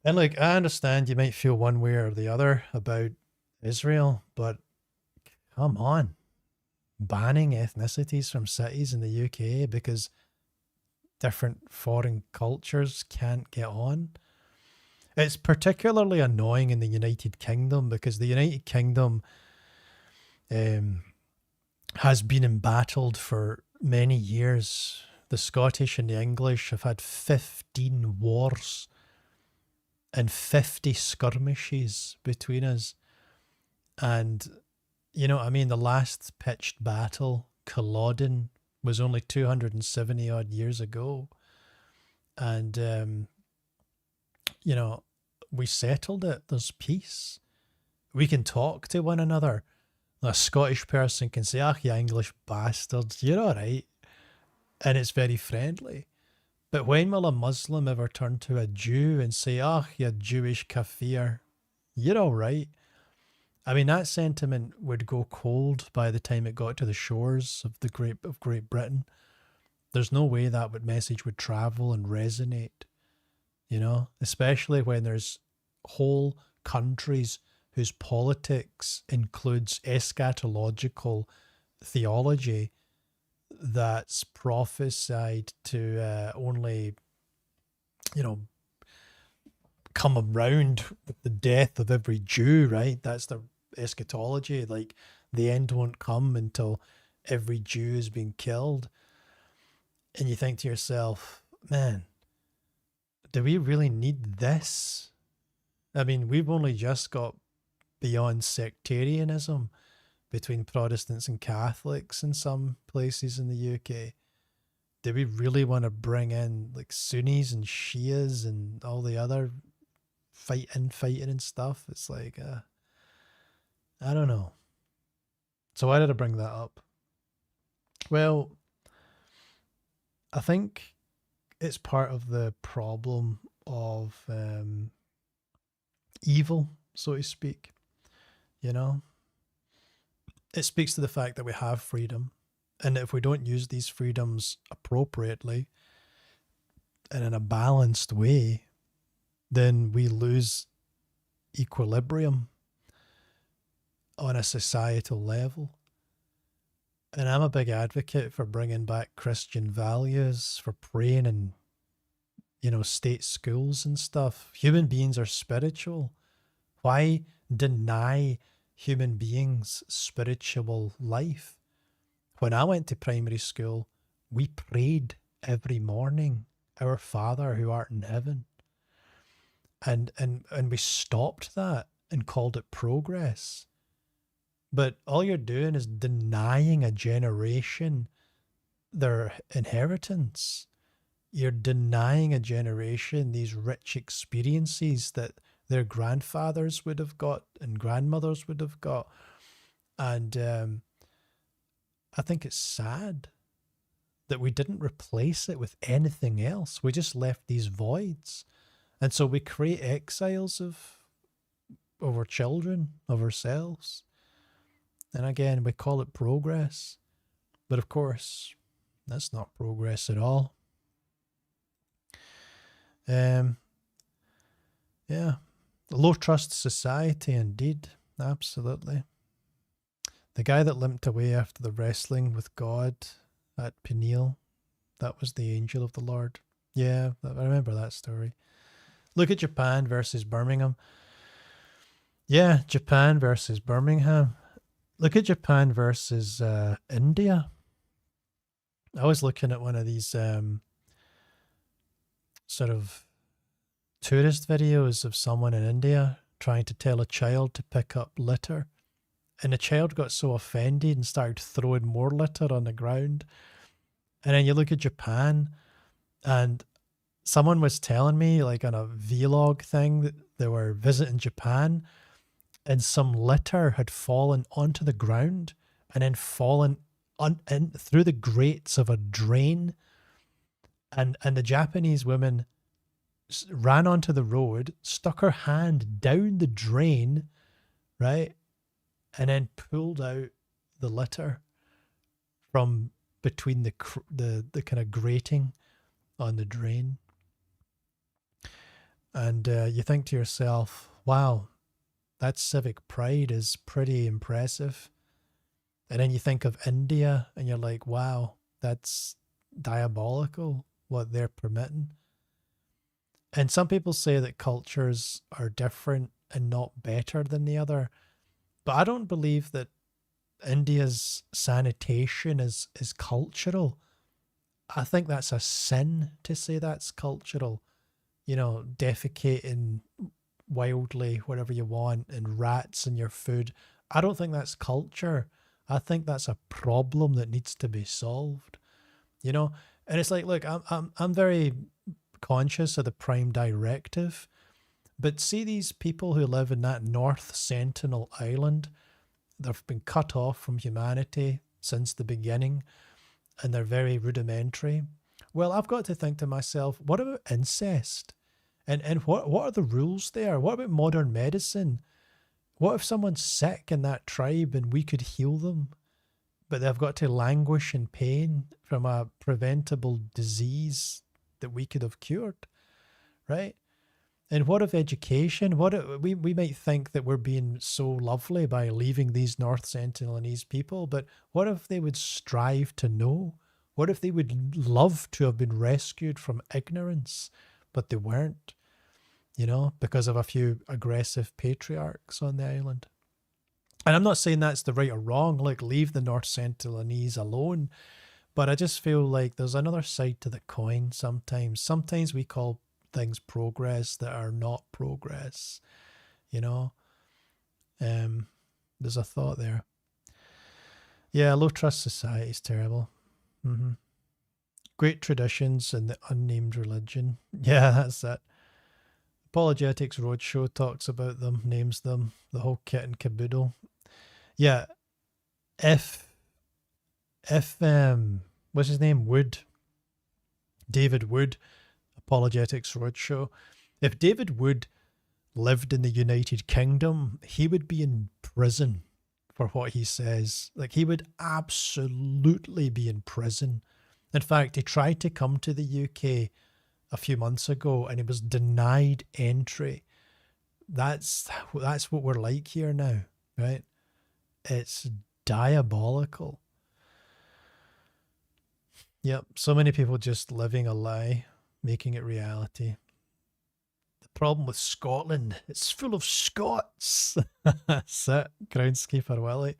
And like, I understand you might feel one way or the other about Israel, but come on, banning ethnicities from cities in the UK because different foreign cultures can't get on. It's particularly annoying in the United Kingdom because the United Kingdom has been embattled for many years. The Scottish and the English have had 15 wars and 50 skirmishes between us. And, you know what I mean? The last pitched battle, Culloden, was only 270 odd years ago. And, you know, we settled it. There's peace. We can talk to one another. A Scottish person can say, "Ah, you English bastards, you're all right." And it's very friendly. But when will a Muslim ever turn to a Jew and say, "Ah, you Jewish kafir, you're all right"? I mean, that sentiment would go cold by the time it got to the shores of Great Britain. There's no way that message would travel and resonate, you know, especially when there's whole countries whose politics includes eschatological theology that's prophesied to only, you know, come around with the death of every Jew, right? That's the eschatology. Like, the end won't come until every Jew has been killed. And you think to yourself, man, do we really need this? I mean, we've only just got beyond sectarianism between Protestants and Catholics in some places in the UK. Do we really want to bring in like Sunnis and Shias and all the other fighting and stuff? It's like, I don't know. So why did I bring that up? Well, I think it's part of the problem of evil, so to speak. You know, it speaks to the fact that we have freedom, and if we don't use these freedoms appropriately and in a balanced way, then we lose equilibrium on a societal level. And I'm a big advocate for bringing back Christian values, for praying in, you know, state schools and stuff. Human beings are spiritual. Why deny human beings spiritual life? When I went to primary school, we prayed every morning, "Our Father who art in heaven." And we stopped that and called it progress. But all you're doing is denying a generation their inheritance. You're denying a generation these rich experiences that their grandfathers would have got and grandmothers would have got. And I think it's sad that we didn't replace it with anything else. We just left these voids. And so we create exiles of our children, of ourselves. And again, we call it progress. But of course, that's not progress at all. Yeah. Low trust society, indeed. Absolutely. The guy that limped away after the wrestling with God at Peniel, that was the angel of the Lord. Yeah, I remember that story. Look at Japan versus Birmingham. Yeah, Japan versus Birmingham. Look at Japan versus India. I was looking at one of these sort of tourist videos of someone in India trying to tell a child to pick up litter. And the child got so offended and started throwing more litter on the ground. And then you look at Japan, and someone was telling me, like on a vlog thing, that they were visiting Japan, and some litter had fallen onto the ground and then fallen through the grates of a drain. And the Japanese woman ran onto the road, stuck her hand down the drain, right? And then pulled out the litter from between the kind of grating on the drain. And you think to yourself, wow, that civic pride is pretty impressive. And then you think of India and you're like, wow, that's diabolical what they're permitting. And some people say that cultures are different and not better than the other. But I don't believe that India's sanitation is cultural. I think that's a sin to say that's cultural. You know, defecating wildly wherever you want and rats in your food. I don't think that's culture. I think that's a problem that needs to be solved. You know, and it's like, look, I'm very conscious of the Prime Directive, but see these people who live in that North Sentinel Island, they've been cut off from humanity since the beginning, and they're very rudimentary. Well, I've got to think to myself, what about incest? And what are the rules there? What about modern medicine? What if someone's sick in that tribe and we could heal them, but they've got to languish in pain from a preventable disease that we could have cured, right? And what if education? What if, we might think that we're being so lovely by leaving these North Sentinelese people, but what if they would strive to know? What if they would love to have been rescued from ignorance, but they weren't, you know, because of a few aggressive patriarchs on the island? And I'm not saying that's the right or wrong, like leave the North Sentinelese alone, but I just feel like there's another side to the coin sometimes. Sometimes we call things progress that are not progress, you know. There's a thought there. Yeah, low trust society is terrible. Great traditions and the unnamed religion. Yeah, that's it. Apologetics Roadshow talks about them, names them, the whole kit and caboodle. Yeah, if what's his name? David Wood, Apologetics Roadshow. If David Wood lived in the United Kingdom, he would be in prison for what he says. Like, he would absolutely be in prison. In fact, he tried to come to the UK a few months ago and he was denied entry. That's what we're like here now, right? It's diabolical. Yep, so many people just living a lie, making it reality. The problem with Scotland, it's full of Scots. That's it, Groundskeeper Willie.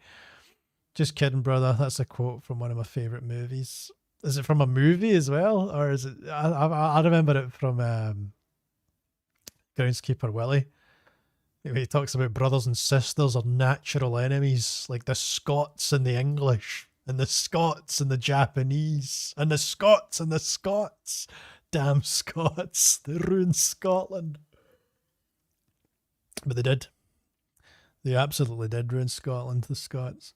Just kidding, brother. That's a quote from one of my favourite movies. Is it from a movie as well? Or is it... I remember it from Groundskeeper Willie. He talks about brothers and sisters are natural enemies, like the Scots and the English, and the Scots and the Japanese, and the Scots and the Scots. Damn Scots. They ruined Scotland. But they did. They absolutely did ruin Scotland, the Scots.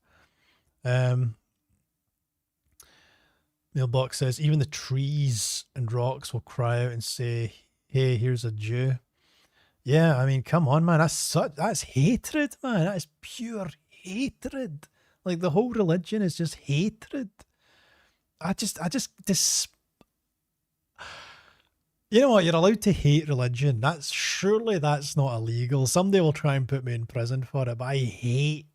Mailbox says, even the trees and rocks will cry out and say, hey, here's a Jew. Yeah, I mean, come on, man. That's hatred, man. That is pure hatred. Like, the whole religion is just hatred. You know what? You're allowed to hate religion. Surely that's not illegal. Someday will try and put me in prison for it, but I hate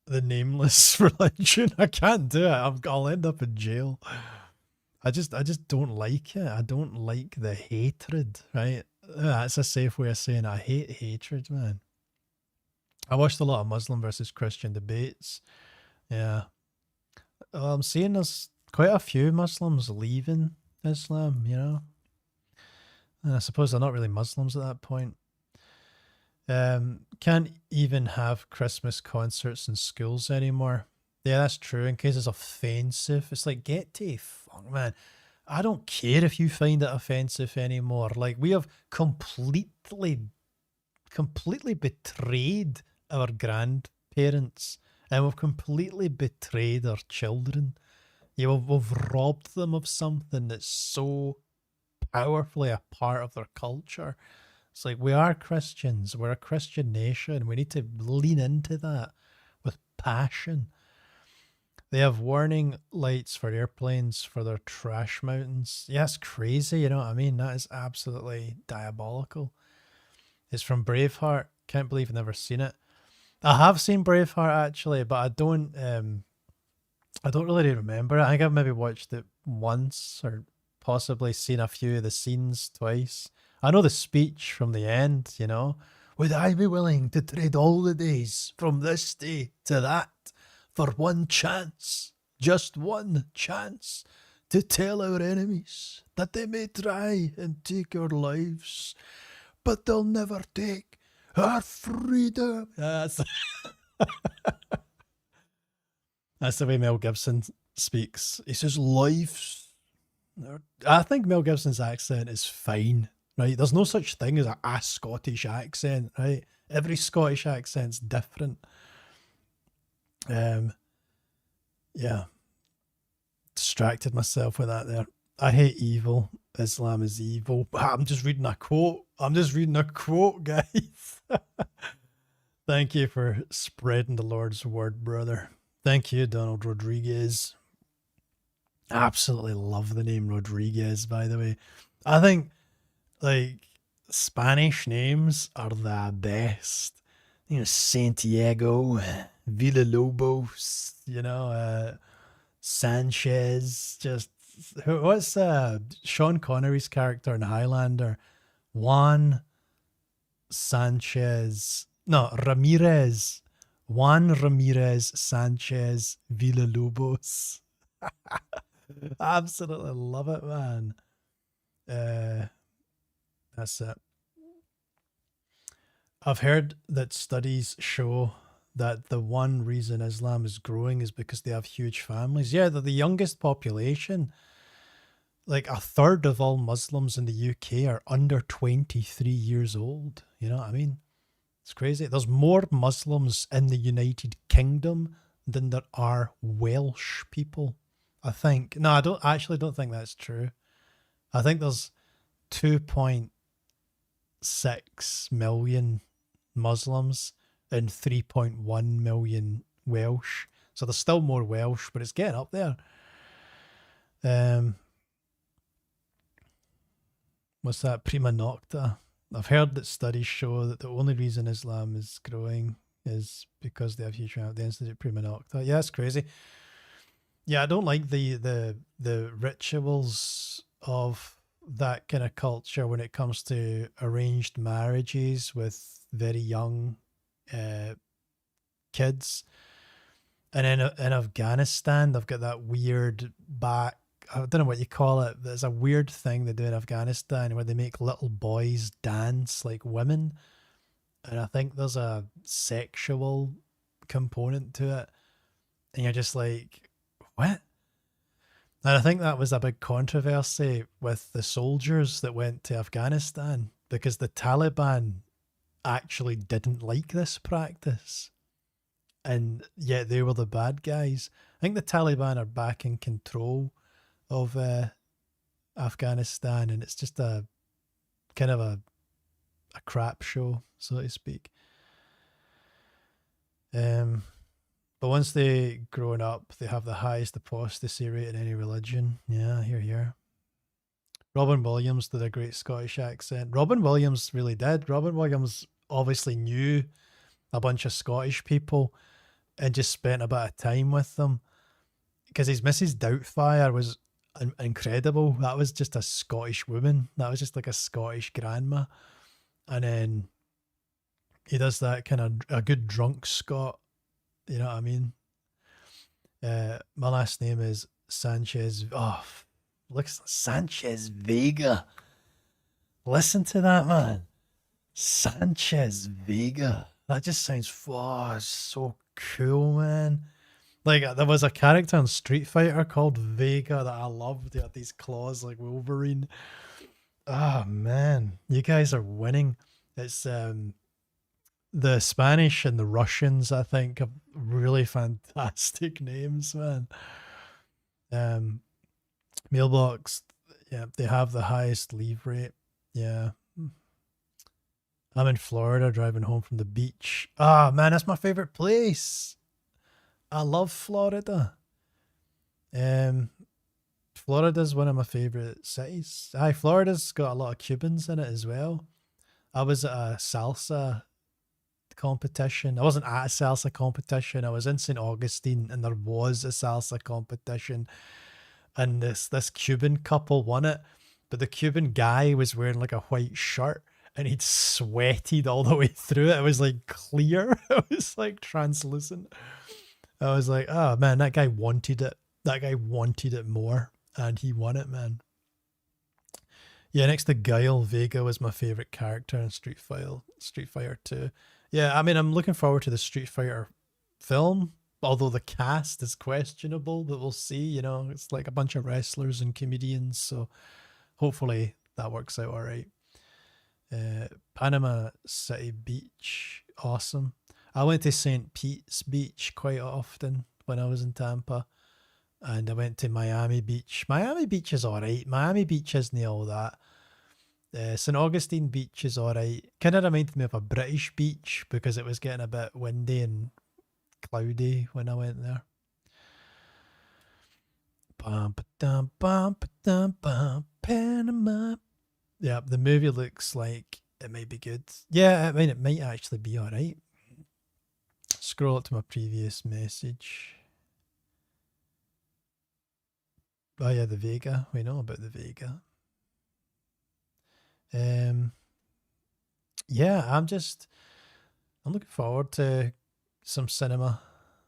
the nameless religion. I can't do it. I'll end up in jail. I just don't like it. I don't like the hatred, right? That's a safe way of saying I hate hatred, man. I watched a lot of Muslim versus Christian debates. Yeah. I'm seeing there's quite a few Muslims leaving Islam, you know. And I suppose they're not really Muslims at that point. Can't even have Christmas concerts in schools anymore. Yeah, that's true. In case it's offensive, it's like, get to fuck, man. I don't care if you find it offensive anymore. Like, we have completely betrayed our grandparents, and we've completely betrayed our children. Yeah, we've robbed them of something that's so powerfully a part of their culture. It's like, we are Christians, we're a Christian nation. We need to lean into that with passion. They have warning lights for airplanes for their trash mountains. Yeah, it's crazy, you know what I mean? That is absolutely diabolical. It's from Braveheart. Can't believe I've never seen it. I have seen Braveheart actually, but I don't really remember it. I think I've maybe watched it once or possibly seen a few of the scenes twice. I know the speech from the end, you know. Would I be willing to trade all the days from this day to that for one chance, just one chance, to tell our enemies that they may try and take our lives, but they'll never take our freedom. That's the way Mel Gibson speaks. He says, life's. I think Mel Gibson's accent is fine, right? There's no such thing as a Scottish accent, right? Every Scottish accent's different. Yeah. Distracted myself with that there. I hate evil. Islam is evil. I'm just reading a quote. Guys. Thank you for spreading the Lord's word, brother. Thank you, Donald Rodriguez. I absolutely love the name Rodriguez, by the way. I think, like, Spanish names are the best. You know, Santiago, Villalobos, you know, Sanchez. Just, what's Sean Connery's character in Highlander? Juan Sanchez. No, Ramirez. Juan Ramirez Sanchez Villalobos. Absolutely love it, man. That's it. I've heard that studies show that the one reason Islam is growing is because they have huge families. Yeah, they're the youngest population. Like a third of all Muslims in the UK are under 23 years old. You know what I mean? It's crazy. There's more Muslims in the United Kingdom than there are Welsh people, I think. No, I actually don't think that's true. I think there's 2.6 million Muslims and 3.1 million Welsh. So there's still more Welsh, but it's getting up there. What's that? Prima nocta. I've heard that studies show that the only reason Islam is growing is because they have huge amount of the Institute Prima Nocta. Yeah, that's crazy. Yeah, I don't like the rituals of that kind of culture when it comes to arranged marriages with very young kids. And in Afghanistan, they've got that weird back. I don't know what you call it. There's a weird thing they do in Afghanistan where they make little boys dance like women. And I think there's a sexual component to it. And you're just like, what? And I think that was a big controversy with the soldiers that went to Afghanistan because the Taliban actually didn't like this practice. And yet they were the bad guys. I think the Taliban are back in control of Afghanistan, and it's just a kind of a crap show, so to speak. But once they grown up, they have the highest apostasy rate in any religion. Yeah, here. Robin Williams did a great Scottish accent. Robin Williams really did. Robin Williams obviously knew a bunch of Scottish people and just spent a bit of time with them because his Mrs. Doubtfire was incredible. That was just a Scottish woman. That was just like a Scottish grandma. And then he does that kind of a good drunk Scot. You know what I mean? My last name is Sanchez. Oh, looks Sanchez Vega. Listen to that, man. Sanchez Vega. That just sounds so cool, man. Like there was a character in Street Fighter called Vega that I loved. He had these claws like Wolverine. Oh man, you guys are winning. It's the Spanish and the Russians, I think, have really fantastic names, man. Um Mailbox, yeah, they have the highest leave rate. Yeah. I'm in Florida driving home from the beach. Ah, man, that's my favorite place. I love Florida. Um, Florida's one of my favorite cities. Aye, Florida's got a lot of Cubans in it as well. I was at a salsa competition. I wasn't at a salsa competition. I was in St. Augustine and there was a salsa competition and this Cuban couple won it, but the Cuban guy was wearing like a white shirt and he'd sweated all the way through it. It was like clear. It was like translucent. I was like, oh man, that guy wanted it. That guy wanted it more, and he won it, man. Yeah, next to Guile, Vega was my favorite character in Street Fighter 2. Yeah, I mean, I'm looking forward to the Street Fighter film, although the cast is questionable, but we'll see. You know, it's like a bunch of wrestlers and comedians, so hopefully that works out all right. Panama City Beach, awesome. I went to St. Pete's Beach quite often when I was in Tampa, and I went to Miami Beach. Miami Beach is all right. Miami Beach isn't all that. St. Augustine Beach is all right. Kind of reminded me of a British beach because it was getting a bit windy and cloudy when I went there. Bum, ba-dum, bum, ba-dum, bum, Panama. Yeah, the movie looks like it might be good. Yeah, I mean, it might actually be all right. Scroll up to my previous message. Oh yeah, the Vega. We know about the Vega. Yeah, I'm looking forward to some cinema.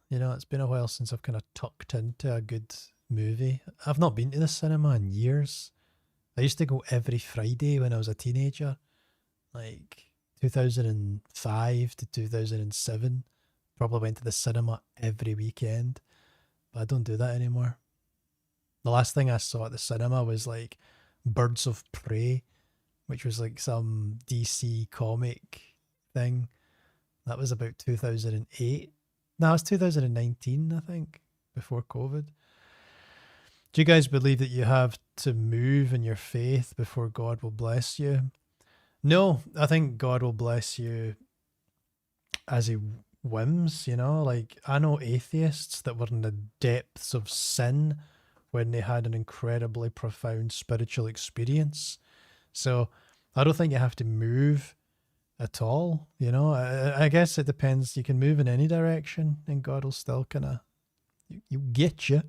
You know, it's been a while since I've kind of tucked into a good movie. I've not been to the cinema in years. I used to go every Friday when I was a teenager, like 2005 to 2007. Probably went to the cinema every weekend, but I don't do that anymore. The last thing I saw at the cinema was like Birds of Prey, which was like some DC comic thing. That was about 2008. No, it was 2019, I think, before COVID. Do you guys believe that you have to move in your faith before God will bless you? No, I think God will bless you as he whims, you know? Like, I know atheists that were in the depths of sin when they had an incredibly profound spiritual experience. So I don't think you have to move at all, you know? I guess it depends. You can move in any direction and God will still kind of, you get you.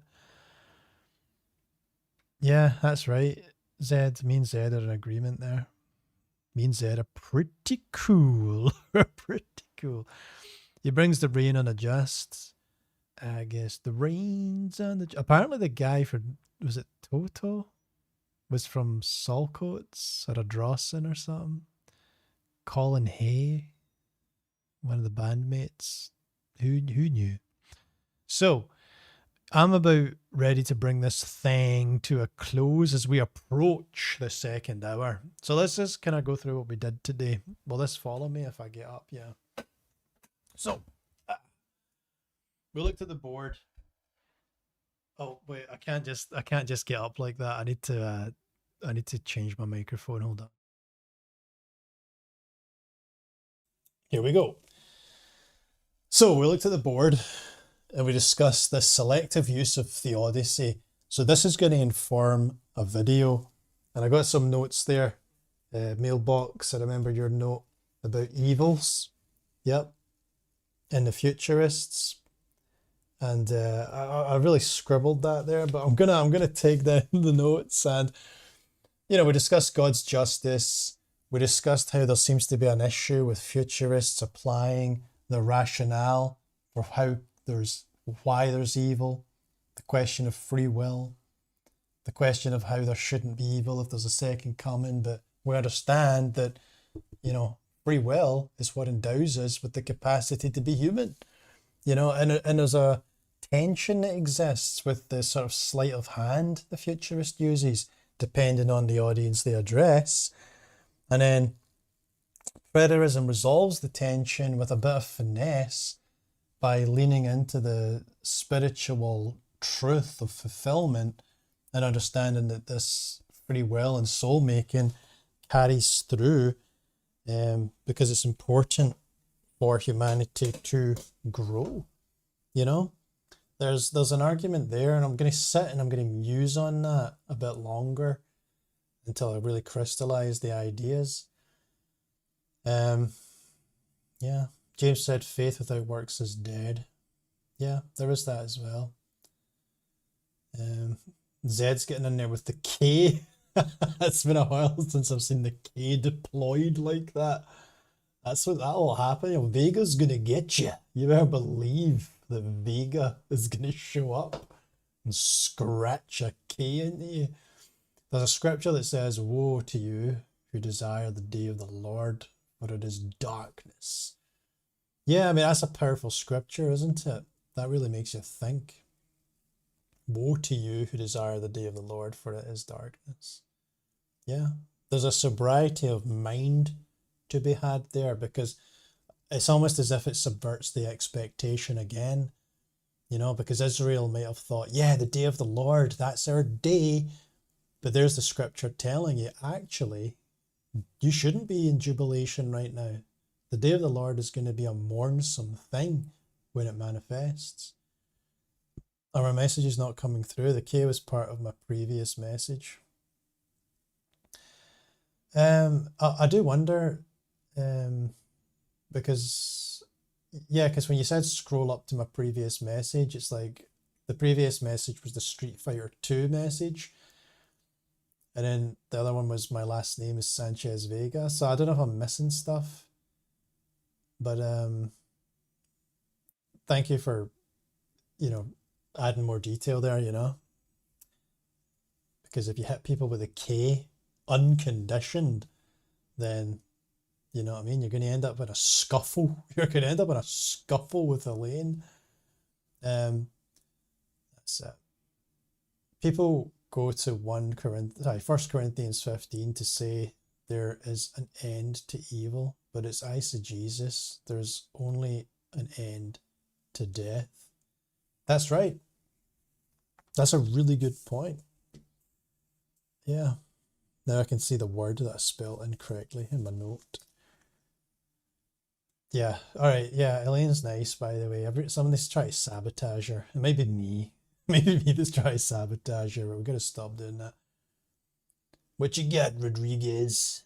Yeah, that's right. Zed, me and Zed are in agreement there. Me and Zed are pretty cool. Pretty cool. He brings the rain on a just. I guess the rain's on the. Apparently, the guy for was it Toto? Was from Saltcoats or a Drawson or something. Colin Hay, one of the bandmates. Who knew? So, I'm about ready to bring this thing to a close as we approach the second hour. So let's just kind of go through what we did today. Will this follow me if I get up? Yeah. So we looked at the board. Oh wait, I can't just get up like that. I need to change my microphone. Hold on. Here we go. So we looked at the board and we discussed the selective use of theodicy. So this is going to inform a video, and I got some notes there. Mailbox, I remember your note about evils. Yep. And the futurists. And I really scribbled that there, but I'm gonna take the notes, and we discussed God's justice. We discussed how there seems to be an issue with futurists applying the rationale for why there's evil, the question of free will, the question of how there shouldn't be evil if there's a second coming, but we understand that, free will is what endows us with the capacity to be human, and there's a tension that exists with the sort of sleight of hand the futurist uses, depending on the audience they address. And then Preterism resolves the tension with a bit of finesse by leaning into the spiritual truth of fulfillment and understanding that this free will and soul making carries through, because it's important for humanity to grow. There's an argument there, and I'm going to sit and I'm going to muse on that a bit longer until I really crystallize the ideas. Yeah, James said faith without works is dead. Yeah, there is that as well. Zed's getting in there with the K. It's been a while since I've seen the K deployed like that. That's what that'll happen. Vega's gonna get you. You better believe that Vega is gonna show up and scratch a K into you. There's a scripture that says, "Woe to you who desire the day of the Lord, for it is darkness." Yeah, I mean, that's a powerful scripture, isn't it? That really makes you think. Woe to you who desire the day of the Lord, for it is darkness. Yeah, there's a sobriety of mind to be had there, because it's almost as if it subverts the expectation again, because Israel might have thought, yeah, the day of the Lord, that's our day. But there's the scripture telling you, actually, you shouldn't be in jubilation right now. The day of the Lord is going to be a mournsome thing when it manifests. Or my message is not coming through. The K was part of my previous message. I do wonder, because when you said scroll up to my previous message, it's like the previous message was the Street Fighter 2 message, and then the other one was my last name is Sanchez Vega. So I don't know if I'm missing stuff, but thank you for adding more detail there, because if you hit people with a K unconditioned, then you know what I mean, you're going to end up in a scuffle. You're going to end up in a scuffle with Elaine. That's it. People go to 1 Corinthians 15 to say there is an end to evil, but it's eisegesis. There's only an end to death. That's right. That's a really good point. Yeah. Now I can see the word that I spelled incorrectly in my note. Yeah. All right. Yeah. Elaine's nice, by the way. Somebody's trying to sabotage her. It might be me. Maybe me that's trying to sabotage her, but we've got to stop doing that. What you got, Rodriguez?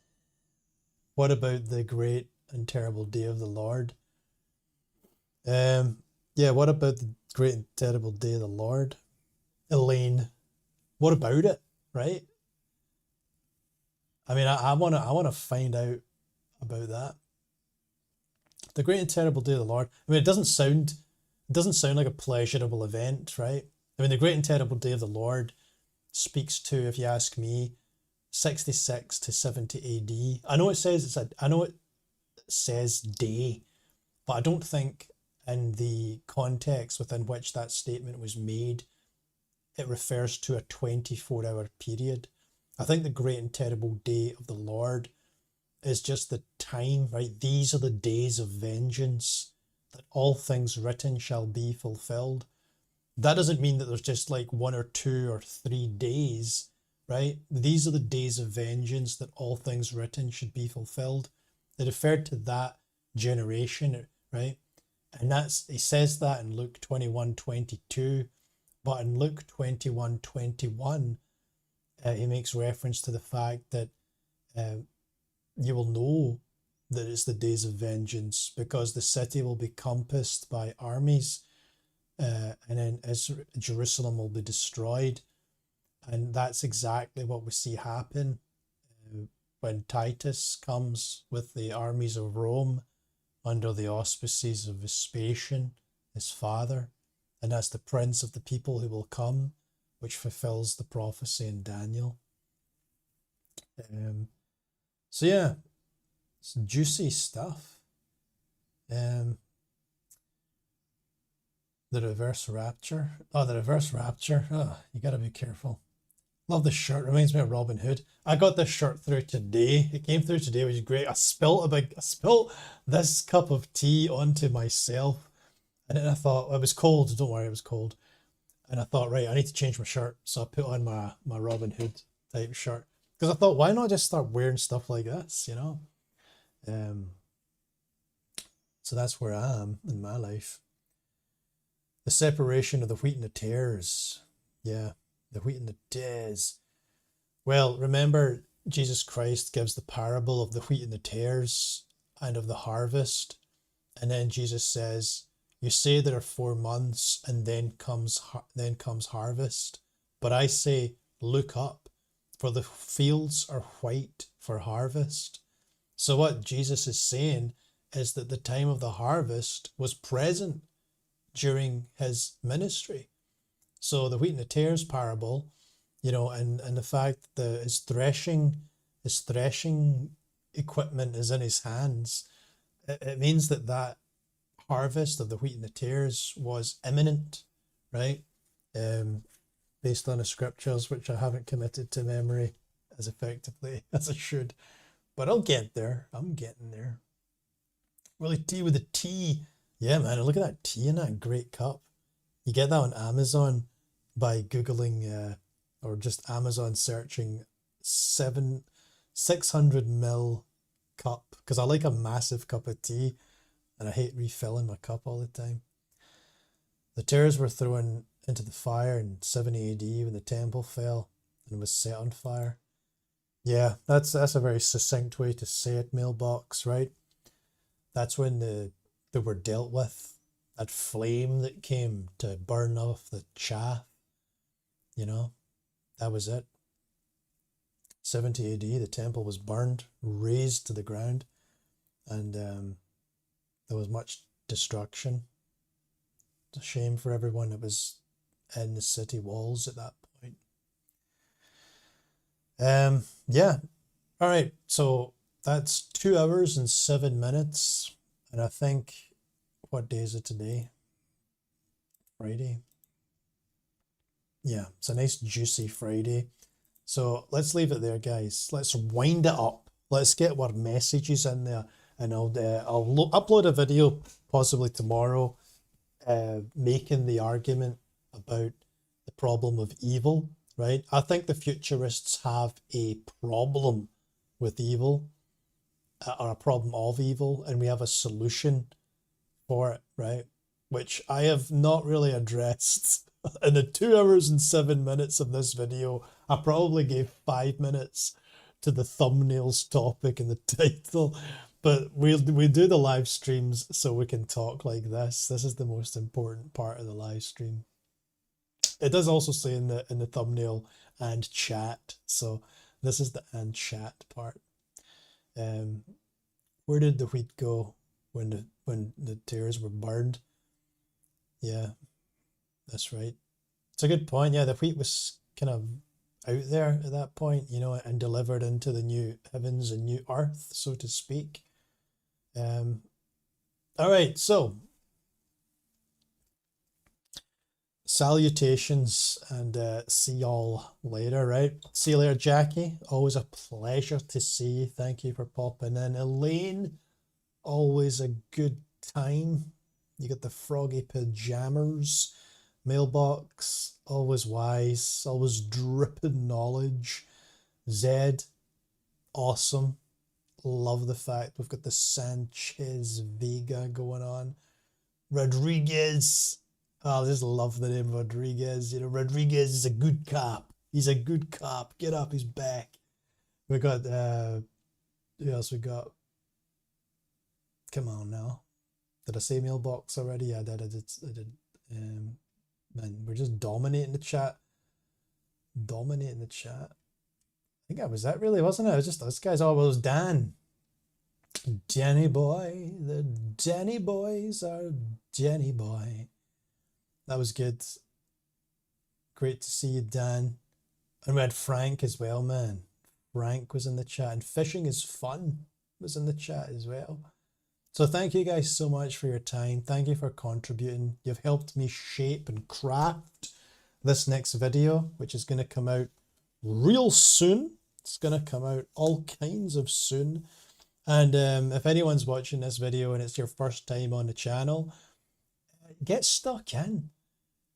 What about the great and terrible day of the Lord? Yeah, what about the great and terrible day of the Lord? Elaine, what about it, right? I mean, I wanna find out about that. The great and terrible day of the Lord. I mean, it doesn't sound like a pleasurable event, right? I mean, the great and terrible day of the Lord speaks to, if you ask me, 66 to 70 AD. I know it says day, but I don't think in the context within which that statement was made, it refers to a 24-hour period. I think the great and terrible day of the Lord is just the time, right? These are the days of vengeance, that all things written shall be fulfilled. That doesn't mean that there's just like 1 or 2 or 3 days, right? These are the days of vengeance, that all things written should be fulfilled. It referred to that generation, right? And he says that in Luke 21:22, but in Luke 21:21, he makes reference to the fact that you will know that it's the days of vengeance, because the city will be compassed by armies, and then Jerusalem will be destroyed. And that's exactly what we see happen when Titus comes with the armies of Rome under the auspices of Vespasian, his father, and that's the prince of the people who will come, which fulfills the prophecy in Daniel. So yeah, it's juicy stuff. Um, the reverse rapture. Oh, the reverse rapture. Oh, you gotta be careful. Love this shirt. Reminds me of Robin Hood. I got this shirt through today. It came through today, which is great. I spilt this cup of tea onto myself, and then I thought it was cold. Don't worry, it was cold. And I thought, right, I need to change my shirt, so I put on my Robin Hood type shirt because I thought, why not just start wearing stuff like this, you know? Um, so that's where I am in my life. The separation of the wheat and the tares. Yeah, the wheat and the tares. Well, remember, Jesus Christ gives the parable of the wheat and the tares and of the harvest. And then Jesus says, you say there are 4 months and then comes harvest. But I say, look up, for the fields are white for harvest. So what Jesus is saying is that the time of the harvest was present during his ministry. So the wheat and the tares parable, and the fact that his threshing equipment is in his hands, it means that harvest of the wheat and the tares was imminent, right? Based on the scriptures, which I haven't committed to memory as effectively as I should, but I'll get there. I'm getting there. Really, tea with a T. Yeah, man, look at that tea in that great cup. You get that on Amazon by Googling or just Amazon searching 600 ml cup, because I like a massive cup of tea and I hate refilling my cup all the time. The tares were thrown into the fire in 70 AD when the temple fell and was set on fire. Yeah, that's a very succinct way to say it, Mailbox, right? That's when they were dealt with. That flame that came to burn off the chaff, that was it. 70 AD, the temple was burned, razed to the ground, and there was much destruction. It's a shame for everyone that was in the city walls at that point. Yeah. All right. So that's 2 hours and 7 minutes. And I think, what day is it today? Friday. Yeah, it's a nice juicy Friday. So let's leave it there, guys. Let's wind it up. Let's get our messages in there, and I'll upload a video possibly tomorrow, making the argument about the problem of evil. Right? I think the futurists have a problem with evil, or a problem of evil, and we have a solution for it. Right? Which I have not really addressed. In the 2 hours and 7 minutes of this video, I probably gave 5 minutes to the thumbnails topic and the title, but we do the live streams so we can talk like this. This is the most important part of the live stream. It does also say in the thumbnail and chat, so this is the and chat part. Where did the wheat go when the tares were burned? Yeah, that's right. It's a good point. Yeah, the wheat was kind of out there at that point, and delivered into the new heavens and new earth, so to speak. All right, so salutations, and see y'all later, right? See you later, Jackie. Always a pleasure to see you. Thank you for popping in. Elaine, always a good time. You got the froggy pajamas. Mailbox, always wise, always dripping knowledge. Zed, awesome. Love the fact we've got the Sanchez Vega going on. Rodriguez, I just love the name Rodriguez. Rodriguez is a good cop. He's a good cop. Get up, he's back. We got, who else we got? Come on now. Did I say Mailbox already? Yeah, I did. Man, we're just dominating the chat. Dominating the chat. I think that was that, really, wasn't it? It was just those guys. Oh, well, it was Dan. Danny boy. The Danny boys are Danny boy. That was good. Great to see you, Dan. And we had Frank as well, man. rank was in the chat, and fishing is fun was in the chat as well. So thank you guys so much for your time. Thank you for contributing. You've helped me shape and craft this next video, which is going to come out real soon. It's going to come out all kinds of soon. And if anyone's watching this video and it's your first time on the channel, get stuck in.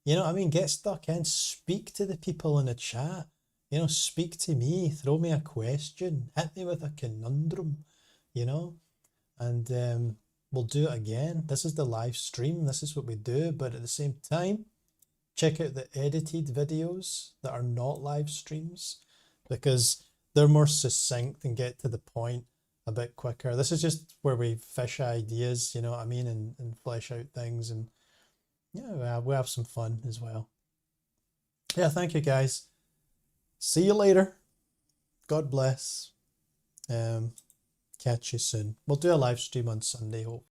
You know what I mean? Get stuck in. Speak to the people in the chat. You know, speak to me. Throw me a question. Hit me with a conundrum, you know? And we'll do it again. This is the live stream. This is what we do. But at the same time, check out the edited videos that are not live streams, because they're more succinct and get to the point a bit quicker. This is just where we fish ideas, you know what I mean, and flesh out things, and yeah, we have some fun as well. Yeah, thank you guys. See you later. God bless. Catch you soon. We'll do a live stream on Sunday, hopefully.